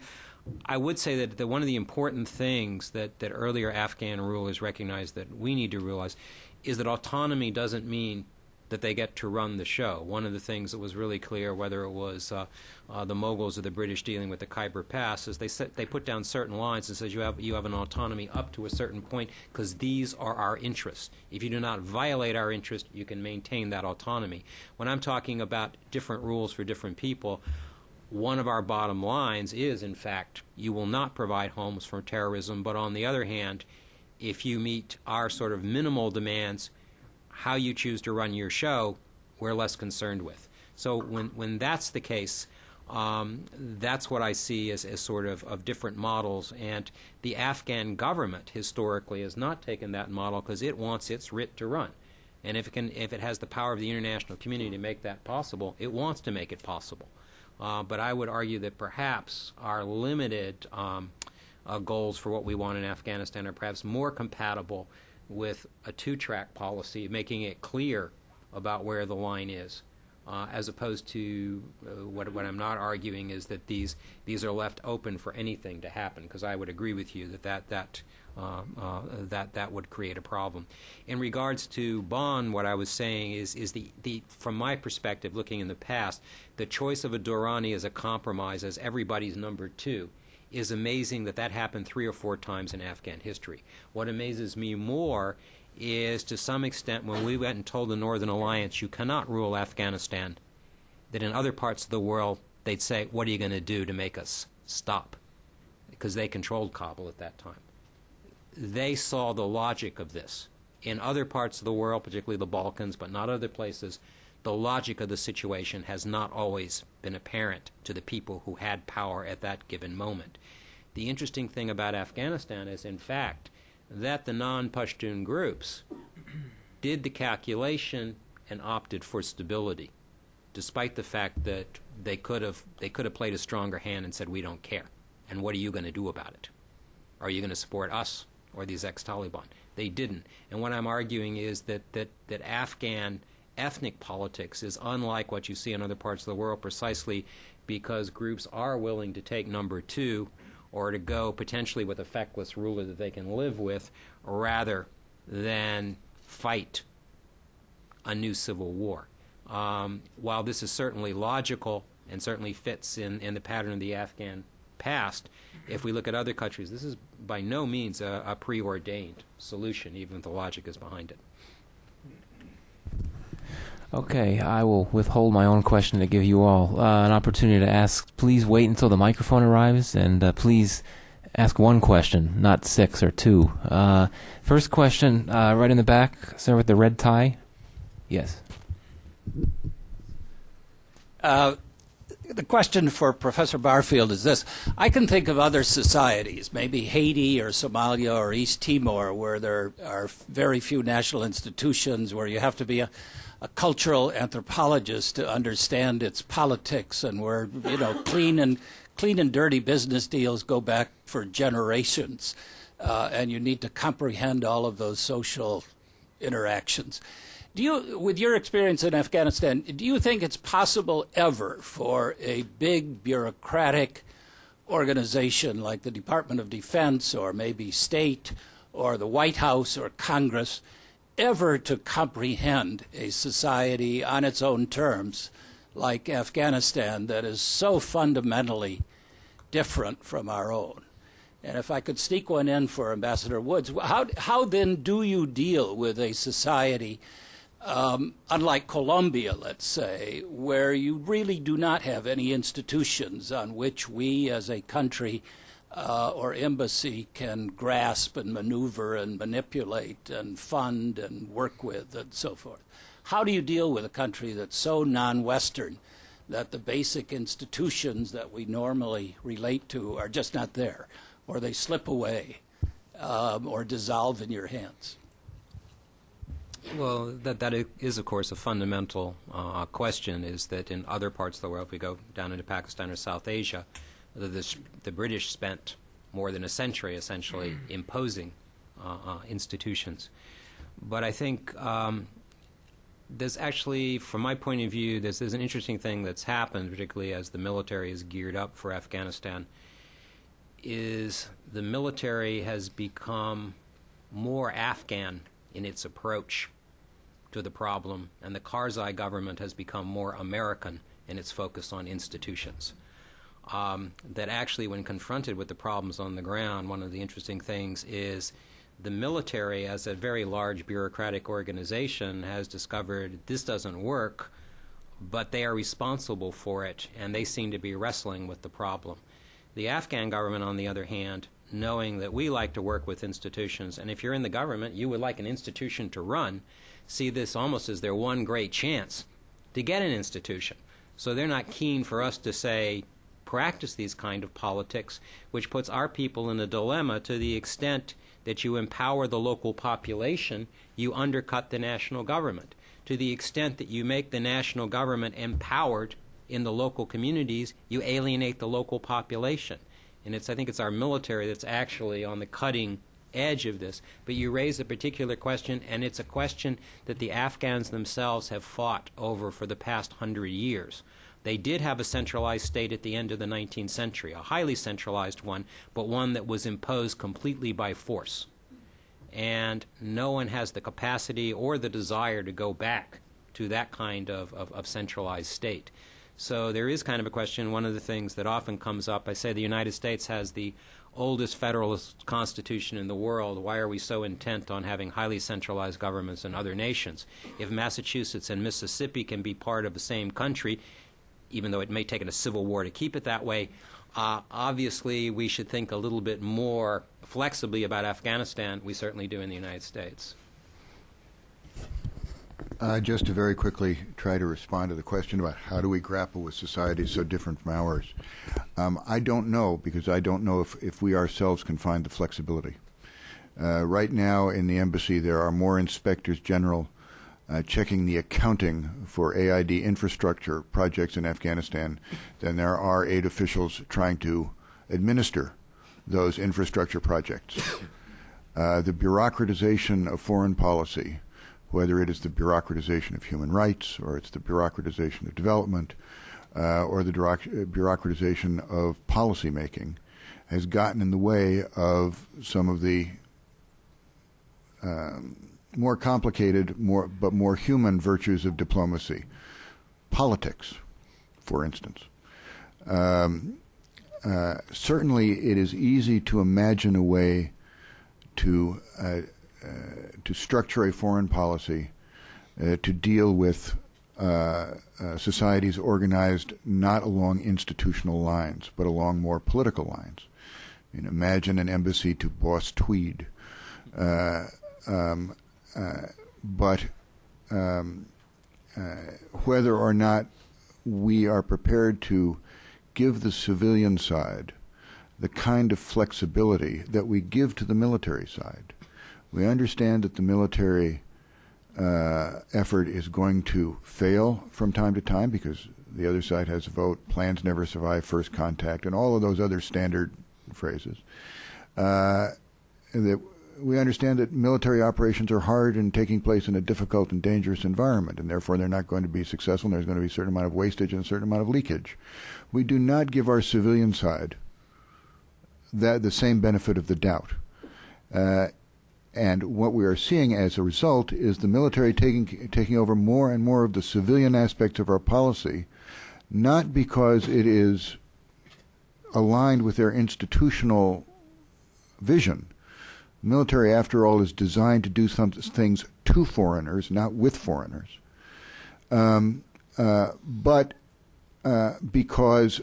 I would say that one of the important things that earlier Afghan rulers recognized that we need to realize is that autonomy doesn't mean that they get to run the show. One of the things that was really clear, whether it was the Mughals or the British dealing with the Khyber Pass, is they put down certain lines and says you have an autonomy up to a certain point because these are our interests. If you do not violate our interest, you can maintain that autonomy. When I'm talking about different rules for different people, one of our bottom lines is, in fact, you will not provide homes for terrorism, but on the other hand, if you meet our sort of minimal demands, how you choose to run your show, we're less concerned with. So when that's the case, that's what I see as sort of different models. And the Afghan government historically has not taken that model because it wants its writ to run. And if it has the power of the international community to make that possible, it wants to make it possible. But I would argue that perhaps our limited goals for what we want in Afghanistan are perhaps more compatible with a two-track policy, making it clear about where the line is, as opposed to what I'm not arguing is that these are left open for anything to happen, because I would agree with you that would create a problem. In regards to Bonn, what I was saying is the from my perspective, looking in the past, the choice of a Durrani as a compromise as everybody's number two is amazing that happened 3 or 4 times in Afghan history. What amazes me more is, to some extent, when we went and told the Northern Alliance, you cannot rule Afghanistan, that in other parts of the world they'd say, what are you going to do to make us stop? Because they controlled Kabul at that time. They saw the logic of this. In other parts of the world, particularly the Balkans, but not other places, the logic of the situation has not always been apparent to the people who had power at that given moment. The interesting thing about Afghanistan is, in fact, that the non-Pashtun groups did the calculation and opted for stability, despite the fact that they could have played a stronger hand and said, we don't care. And what are you going to do about it? Are you going to support us or these ex-Taliban? They didn't. And what I'm arguing is that Afghan ethnic politics is unlike what you see in other parts of the world, precisely because groups are willing to take number two, or to go potentially with a feckless ruler that they can live with, rather than fight a new civil war. While this is certainly logical and certainly fits in the pattern of the Afghan past, if we look at other countries, this is by no means a preordained solution, even if the logic is behind it. Okay, I will withhold my own question to give you all an opportunity to ask. Please wait until the microphone arrives, and please ask one question, not 6 or 2. First question, right in the back, sir, with the red tie. Yes. The question for Professor Barfield is this. I can think of other societies, maybe Haiti or Somalia or East Timor, where there are very few national institutions, where you have to be a cultural anthropologist to understand its politics, and where, you know, clean and dirty business deals go back for generations, and you need to comprehend all of those social interactions. Do you, with your experience in Afghanistan, do you think it's possible ever for a big bureaucratic organization like the Department of Defense, or maybe state, or the White House or Congress, ever to comprehend a society on its own terms like Afghanistan that is so fundamentally different from our own? And if I could sneak one in for Ambassador Woods, how then do you deal with a society unlike Colombia, let's say, where you really do not have any institutions on which we as a country or embassy can grasp and maneuver and manipulate and fund and work with and so forth? How do you deal with a country that's so non-Western that the basic institutions that we normally relate to are just not there, or they slip away or dissolve in your hands? Well, that is, of course, a fundamental question, is that in other parts of the world, if we go down into Pakistan or South Asia, the British spent more than a century essentially imposing institutions. But I think there's actually, from my point of view, there's an interesting thing that's happened, particularly as the military is geared up for Afghanistan, is the military has become more Afghan in its approach to the problem, and the Karzai government has become more American in its focus on institutions. That actually, when confronted with the problems on the ground, one of the interesting things is the military, as a very large bureaucratic organization, has discovered this doesn't work, but they are responsible for it, and they seem to be wrestling with the problem. The Afghan government, on the other hand, knowing that we like to work with institutions, and if you're in the government, you would like an institution to run, see this almost as their one great chance to get an institution. So they're not keen for us to say, practice these kind of politics, which puts our people in a dilemma. To the extent that you empower the local population, you undercut the national government. To the extent that you make the national government empowered in the local communities, you alienate the local population. And I think it's our military that's actually on the cutting edge of this. But you raise a particular question, and it's a question that the Afghans themselves have fought over for the past 100 years. They did have a centralized state at the end of the 19th century, a highly centralized one, but one that was imposed completely by force. And no one has the capacity or the desire to go back to that kind of centralized state. So there is kind of a question. One of the things that often comes up, I say the United States has the oldest federalist constitution in the world. Why are we so intent on having highly centralized governments in other nations? If Massachusetts and Mississippi can be part of the same country, even though it may take a civil war to keep it that way, obviously we should think a little bit more flexibly about Afghanistan. We certainly do in the United States. Just to very quickly try to respond to the question about how do we grapple with societies so different from ours. I don't know, because I don't know if we ourselves can find the flexibility. Right now in the embassy there are more inspectors general checking the accounting for AID infrastructure projects in Afghanistan than there are aid officials trying to administer those infrastructure projects. The bureaucratization of foreign policy, whether it is the bureaucratization of human rights, or it's the bureaucratization of development, or the bureaucratization of policy making, has gotten in the way of some of the more complicated, but more human virtues of diplomacy. Politics, for instance. Certainly it is easy to imagine a way to structure a foreign policy to deal with societies organized not along institutional lines, but along more political lines. I mean, imagine an embassy to boss Tweed. But whether or not we are prepared to give the civilian side the kind of flexibility that we give to the military side. We understand that the military effort is going to fail from time to time because the other side has a vote, plans never survive first contact, and all of those other standard phrases. That we understand that military operations are hard and taking place in a difficult and dangerous environment, and therefore they're not going to be successful, and there's going to be a certain amount of wastage and a certain amount of leakage. We do not give our civilian side the same benefit of the doubt. And what we are seeing as a result is the military taking over more and more of the civilian aspects of our policy, not because it is aligned with their institutional vision. Military, after all, is designed to do some things to foreigners, not with foreigners. But because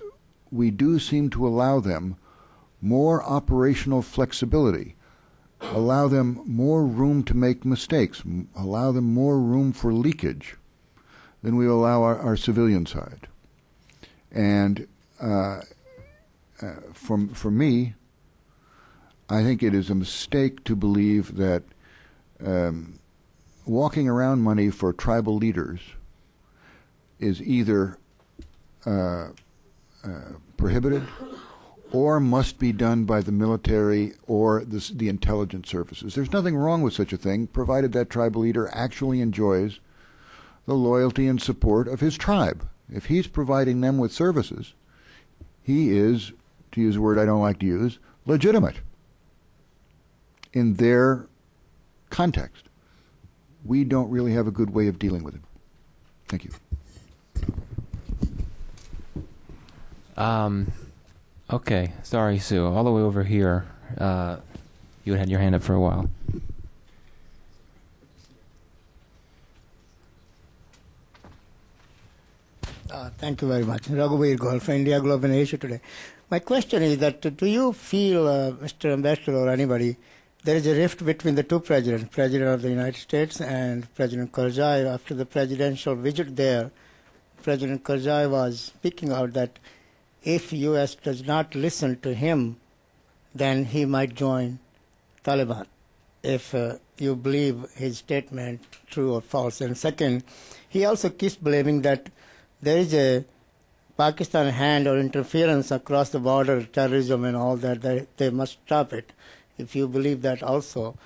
we do seem to allow them more operational flexibility, allow them more room to make mistakes, allow them more room for leakage than we allow our civilian side. And for me, I think it is a mistake to believe that walking around money for tribal leaders is either prohibited or must be done by the military or the intelligence services. There's nothing wrong with such a thing, provided that tribal leader actually enjoys the loyalty and support of his tribe. If he's providing them with services, he is, to use a word I don't like to use, legitimate in their context. We don't really have a good way of dealing with him. Thank you. Okay, sorry, Sue. All the way over here. You had your hand up for a while. Thank you very much. Raghuveer Goel for India, Globe and Asia Today. My question is that do you feel, Mr. Ambassador or anybody, there is a rift between the two presidents, President of the United States and President Karzai? After the presidential visit there, President Karzai was speaking out that if U.S. does not listen to him, then he might join Taliban, if you believe his statement true or false. And second, he also keeps blaming that there is a Pakistan hand or interference across the border, terrorism and all that they must stop it, if you believe that also.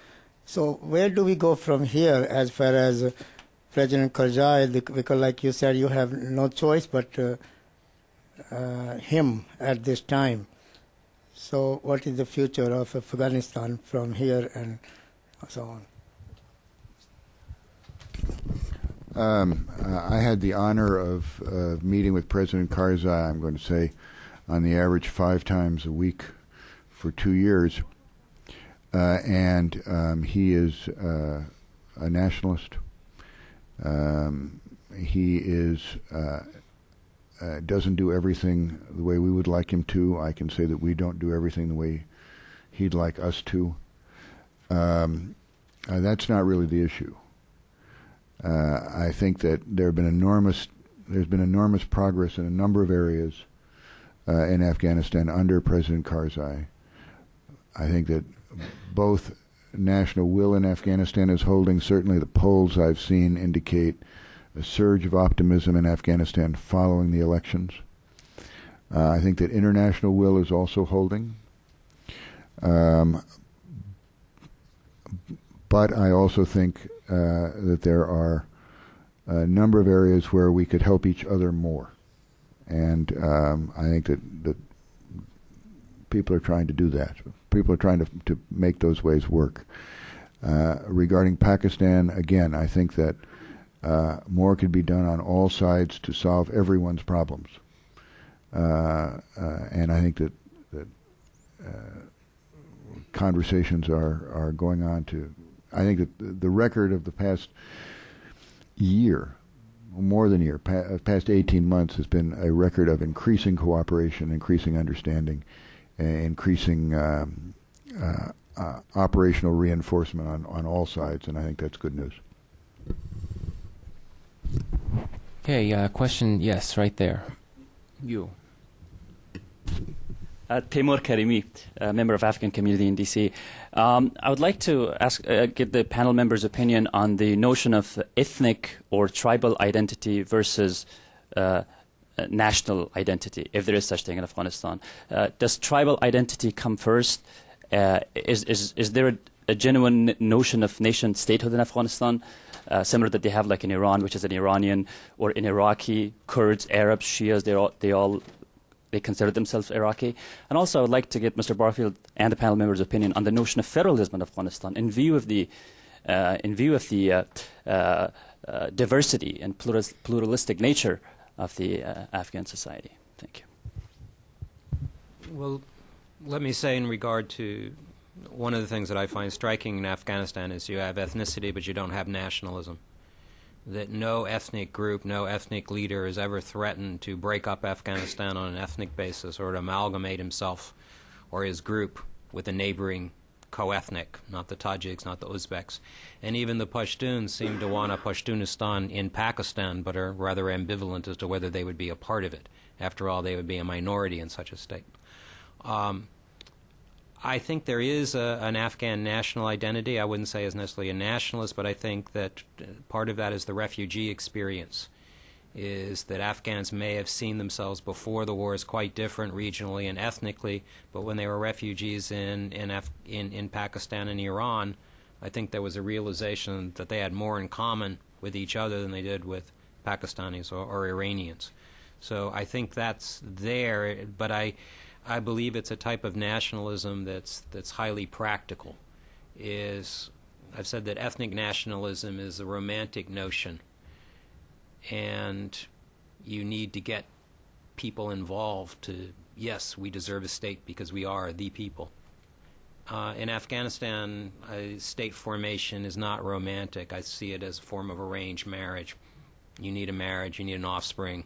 So where do we go from here as far as President Karzai, because like you said, you have no choice but him at this time. So what is the future of Afghanistan from here and so on? I had the honor of meeting with President Karzai, I'm going to say, on the average 5 times a week for 2 years. And he is a nationalist. He is doesn't do everything the way we would like him to. I can say that we don't do everything the way he'd like us to. That's not really the issue. I think that there's been enormous progress in a number of areas in Afghanistan under President Karzai. I think that both national will in Afghanistan is holding. Certainly the polls I've seen indicate a surge of optimism in Afghanistan following the elections. I think that international will is also holding. But I also think that there are a number of areas where we could help each other more. And I think that people are trying to do that. People are trying to make those ways work. Regarding Pakistan, again, I think that more could be done on all sides to solve everyone's problems. And I think that conversations are going on to. I think that the record of the past year, more than a year, past 18 months, has been a record of increasing cooperation, increasing understanding, increasing operational reinforcement on all sides, and I think that's good news. Okay, question, yes, right there. You. Timur Karimi, a member of African community in D.C. I would like to ask, get the panel members' opinion on the notion of ethnic or tribal identity versus national identity, if there is such thing in Afghanistan. Does tribal identity come first? Is there a genuine notion of nation statehood in Afghanistan, similar that they have like in Iran, which is an Iranian, or in Iraqi, Kurds, Arabs, Shias, they consider themselves Iraqi? And also I would like to get Mr. Barfield and the panel members' opinion on the notion of federalism in Afghanistan in view of the diversity and pluralistic nature of the Afghan society. Thank you. Well, let me say in regard to one of the things that I find striking in Afghanistan is you have ethnicity, but you don't have nationalism. That no ethnic group, no ethnic leader has ever threatened to break up Afghanistan on an ethnic basis or to amalgamate himself or his group with a neighboring co-ethnic, not the Tajiks, not the Uzbeks. And even the Pashtuns seem to want a Pashtunistan in Pakistan, but are rather ambivalent as to whether they would be a part of it. After all, they would be a minority in such a state. I think there is an Afghan national identity. I wouldn't say is necessarily a nationalist, but I think that part of that is the refugee experience, is that Afghans may have seen themselves before the war as quite different regionally and ethnically, but when they were refugees in Pakistan and Iran, I think there was a realization that they had more in common with each other than they did with Pakistanis or Iranians. So I think that's there, but I believe it's a type of nationalism that's highly practical. I've said that ethnic nationalism is a romantic notion, and you need to get people involved to, yes, we deserve a state because we are the people. In Afghanistan, state formation is not romantic. I see it as a form of arranged marriage. You need a marriage, you need an offspring,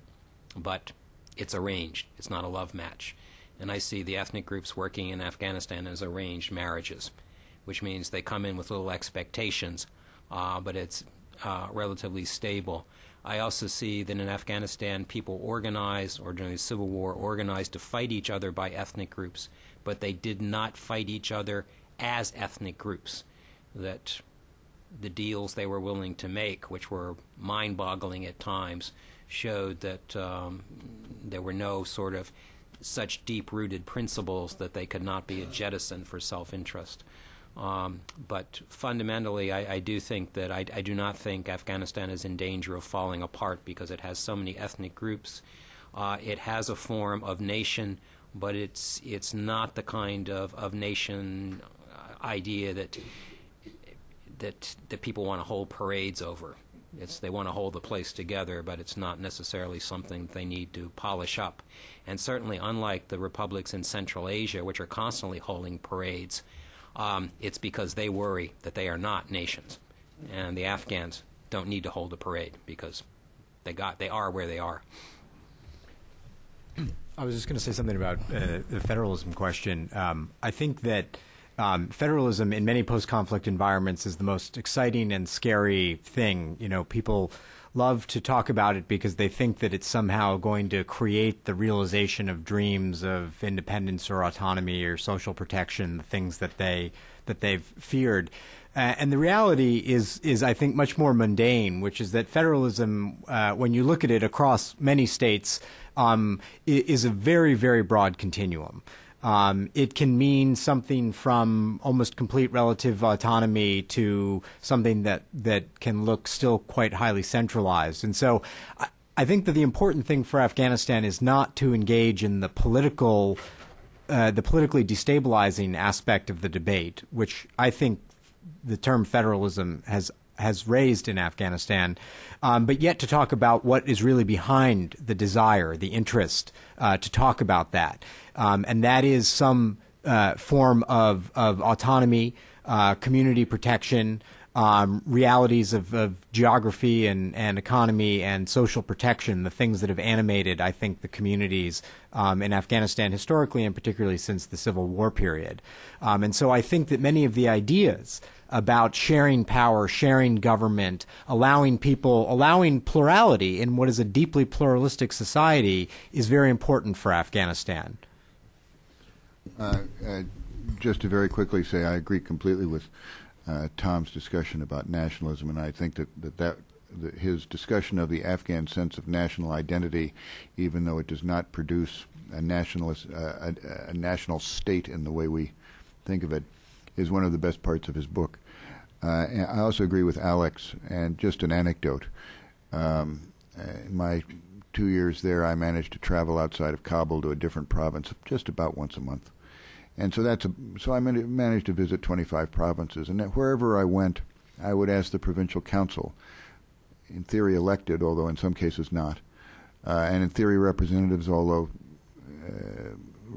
but it's arranged. It's not a love match. And I see the ethnic groups working in Afghanistan as arranged marriages, which means they come in with little expectations, but it's relatively stable. I also see that in Afghanistan, people organized, or during the Civil War, organized to fight each other by ethnic groups, but they did not fight each other as ethnic groups. That the deals they were willing to make, which were mind-boggling at times, showed that there were no sort of such deep-rooted principles that they could not be jettisoned for self-interest. But fundamentally, I do think that I do not think Afghanistan is in danger of falling apart because it has so many ethnic groups. It has a form of nation, but it's not the kind of nation idea that people want to hold parades over. They want to hold the place together, but it's not necessarily something they need to polish up. And certainly, unlike the republics in Central Asia, which are constantly holding parades, it's because they worry that they are not nations. And the Afghans don't need to hold a parade because they are where they are. I was just going to say something about the federalism question. I think that federalism in many post-conflict environments is the most exciting and scary thing. You know, people love to talk about it because they think that it's somehow going to create the realization of dreams of independence or autonomy or social protection, the things that they've feared. And the reality is, I think, much more mundane, which is that federalism, when you look at it across many states, is a very, very broad continuum. It can mean something from almost complete relative autonomy to something that can look still quite highly centralized. And so I think that the important thing for Afghanistan is not to engage in the politically destabilizing aspect of the debate, which I think the term federalism has raised in Afghanistan, but yet to talk about what is really behind the desire, the interest, to talk about that. And that is some form of autonomy, community protection, realities of geography and economy and social protection, the things that have animated, I think, the communities in Afghanistan historically and particularly since the Civil War period. And so I think that many of the ideas about sharing power, sharing government, allowing plurality in what is a deeply pluralistic society is very important for Afghanistan. Just to very quickly say, I agree completely with Tom's discussion about nationalism, and I think that his discussion of the Afghan sense of national identity, even though it does not produce a national state in the way we think of it, is one of the best parts of his book. And I also agree with Alex, and just an anecdote. In my 2 years there, I managed to travel outside of Kabul to a different province just about once a month. And so I managed to visit 25 provinces, and wherever I went, I would ask the provincial council, in theory elected, although in some cases not, and in theory representatives, although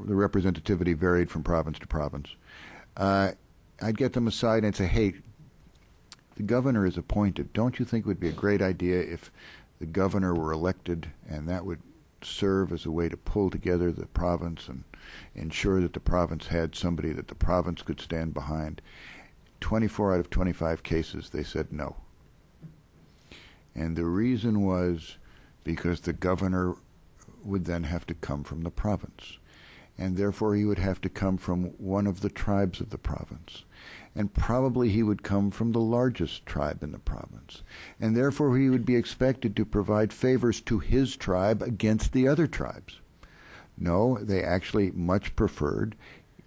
the representativity varied from province to province. I'd get them aside and say, hey, the governor is appointed. Don't you think it would be a great idea if the governor were elected, and that would serve as a way to pull together the province and ensure that the province had somebody that the province could stand behind? 24 out of 25 cases, they said no. And the reason was because the governor would then have to come from the province, and therefore he would have to come from one of the tribes of the province. And probably he would come from the largest tribe in the province. And therefore he would be expected to provide favors to his tribe against the other tribes. No, they actually much preferred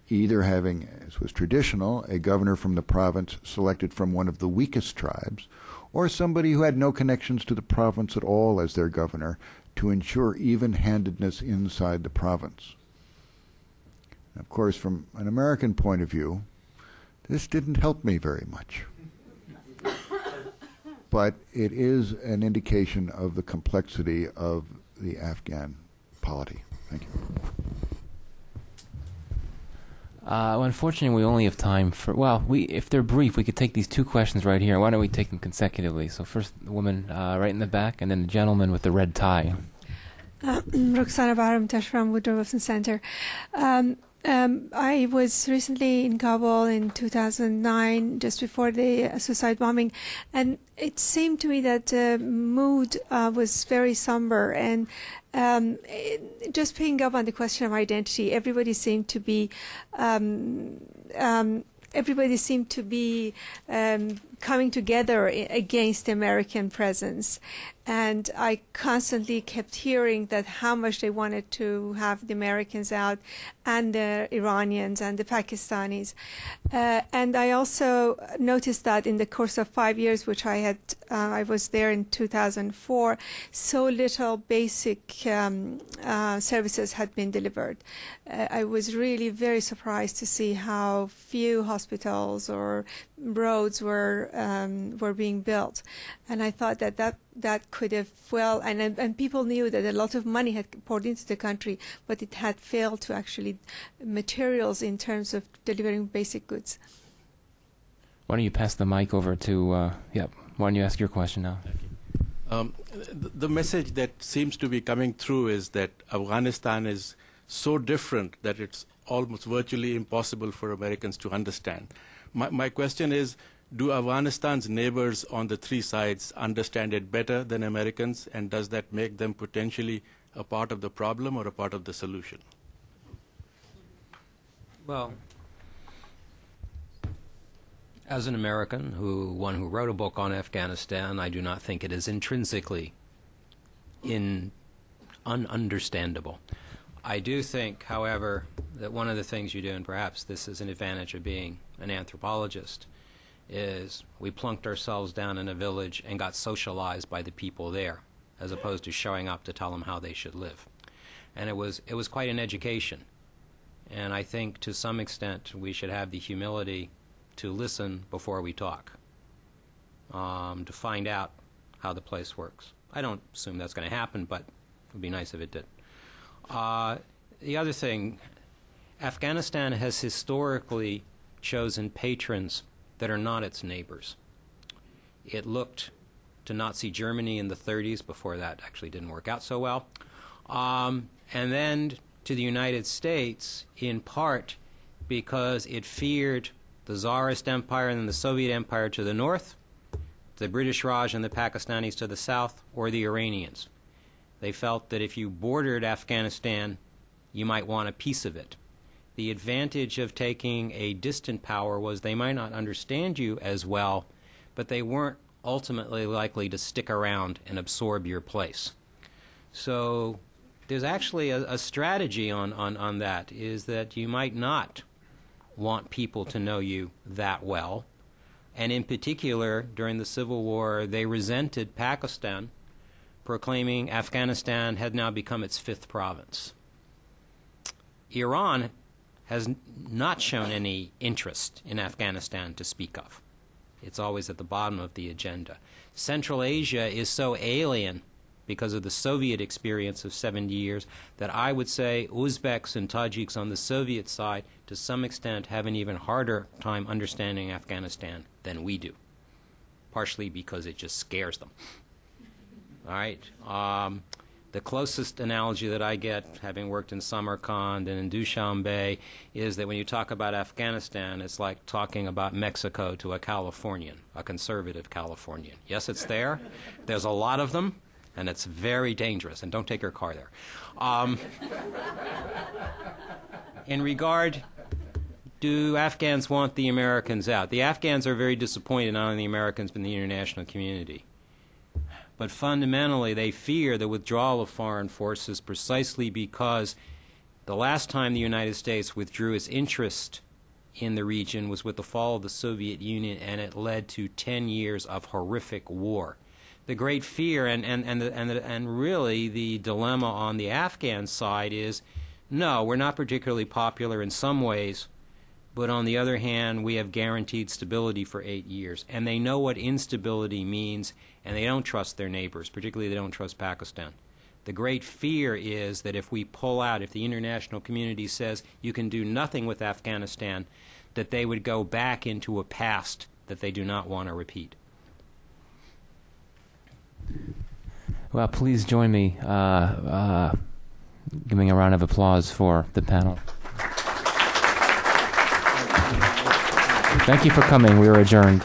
either having, as was traditional, a governor from the province selected from one of the weakest tribes, or somebody who had no connections to the province at all as their governor, to ensure even-handedness inside the province. Of course, from an American point of view, this didn't help me very much. But it is an indication of the complexity of the Afghan polity. Thank you. Well, unfortunately, we only have time for, if they're brief, we could take these two questions right here. Why don't we take them consecutively? So first, the woman right in the back, and then the gentleman with the red tie. Roxana Baramtash from Woodrow Wilson Center. I was recently in Kabul in 2009, just before the suicide bombing, and it seemed to me that the mood was very somber. And just picking up on the question of identity, everybody seemed to be coming together against the American presence. And I constantly kept hearing that how much they wanted to have the Americans out, and the Iranians and the Pakistanis. And I also noticed that in the course of 5 years, which I was there in 2004, so little basic services had been delivered. I was really very surprised to see how few hospitals or roads were being built. And I thought that could have, and people knew that a lot of money had poured into the country, but it had failed to actually materials in terms of delivering basic goods. Why don't you pass the mic over to, why don't you ask your question now? The message that seems to be coming through is that Afghanistan is so different that it's almost virtually impossible for Americans to understand. My question is, do Afghanistan's neighbors on the three sides understand it better than Americans, and does that make them potentially a part of the problem or a part of the solution? Well, as an American, one who wrote a book on Afghanistan, I do not think it is intrinsically ununderstandable. I do think, however, that one of the things you do, and perhaps this is an advantage of being an anthropologist, is we plunked ourselves down in a village and got socialized by the people there, as opposed to showing up to tell them how they should live. And it was quite an education. And I think to some extent we should have the humility to listen before we talk, to find out how the place works. I don't assume that's going to happen, but it would be nice if it did. The other thing, Afghanistan has historically chosen patrons that are not its neighbors. It looked to Nazi Germany in the 30s, before that actually didn't work out so well, and then to the United States, in part because it feared the Tsarist Empire and the Soviet Empire to the north, the British Raj and the Pakistanis to the south, or the Iranians. They felt that if you bordered Afghanistan, you might want a piece of it. The advantage of taking a distant power was they might not understand you as well, but they weren't ultimately likely to stick around and absorb your place. So there's actually a strategy on that, is that you might not want people to know you that well. And in particular, during the Civil War, they resented Pakistan, proclaiming Afghanistan had now become its fifth province. Iran has not shown any interest in Afghanistan to speak of. It's always at the bottom of the agenda. Central Asia is so alien because of the Soviet experience of 70 years that I would say Uzbeks and Tajiks on the Soviet side to some extent have an even harder time understanding Afghanistan than we do, partially because it just scares them. All right. The closest analogy that I get, having worked in Samarkand and in Dushanbe, is that when you talk about Afghanistan, it's like talking about Mexico to a Californian, a conservative Californian. Yes, it's there. There's a lot of them, and it's very dangerous. And don't take your car there. In regard, do Afghans want the Americans out? The Afghans are very disappointed, not only in the Americans, but in the international community. But fundamentally, they fear the withdrawal of foreign forces precisely because the last time the United States withdrew its interest in the region was with the fall of the Soviet Union, and it led to 10 years of horrific war. The great fear and really the dilemma on the Afghan side is, no, we're not particularly popular in some ways, but on the other hand, we have guaranteed stability for 8 years. And they know what instability means, and they don't trust their neighbors, particularly they don't trust Pakistan. The great fear is that if we pull out, if the international community says you can do nothing with Afghanistan, that they would go back into a past that they do not want to repeat. Well, please join me giving a round of applause for the panel. Thank you for coming. We are adjourned.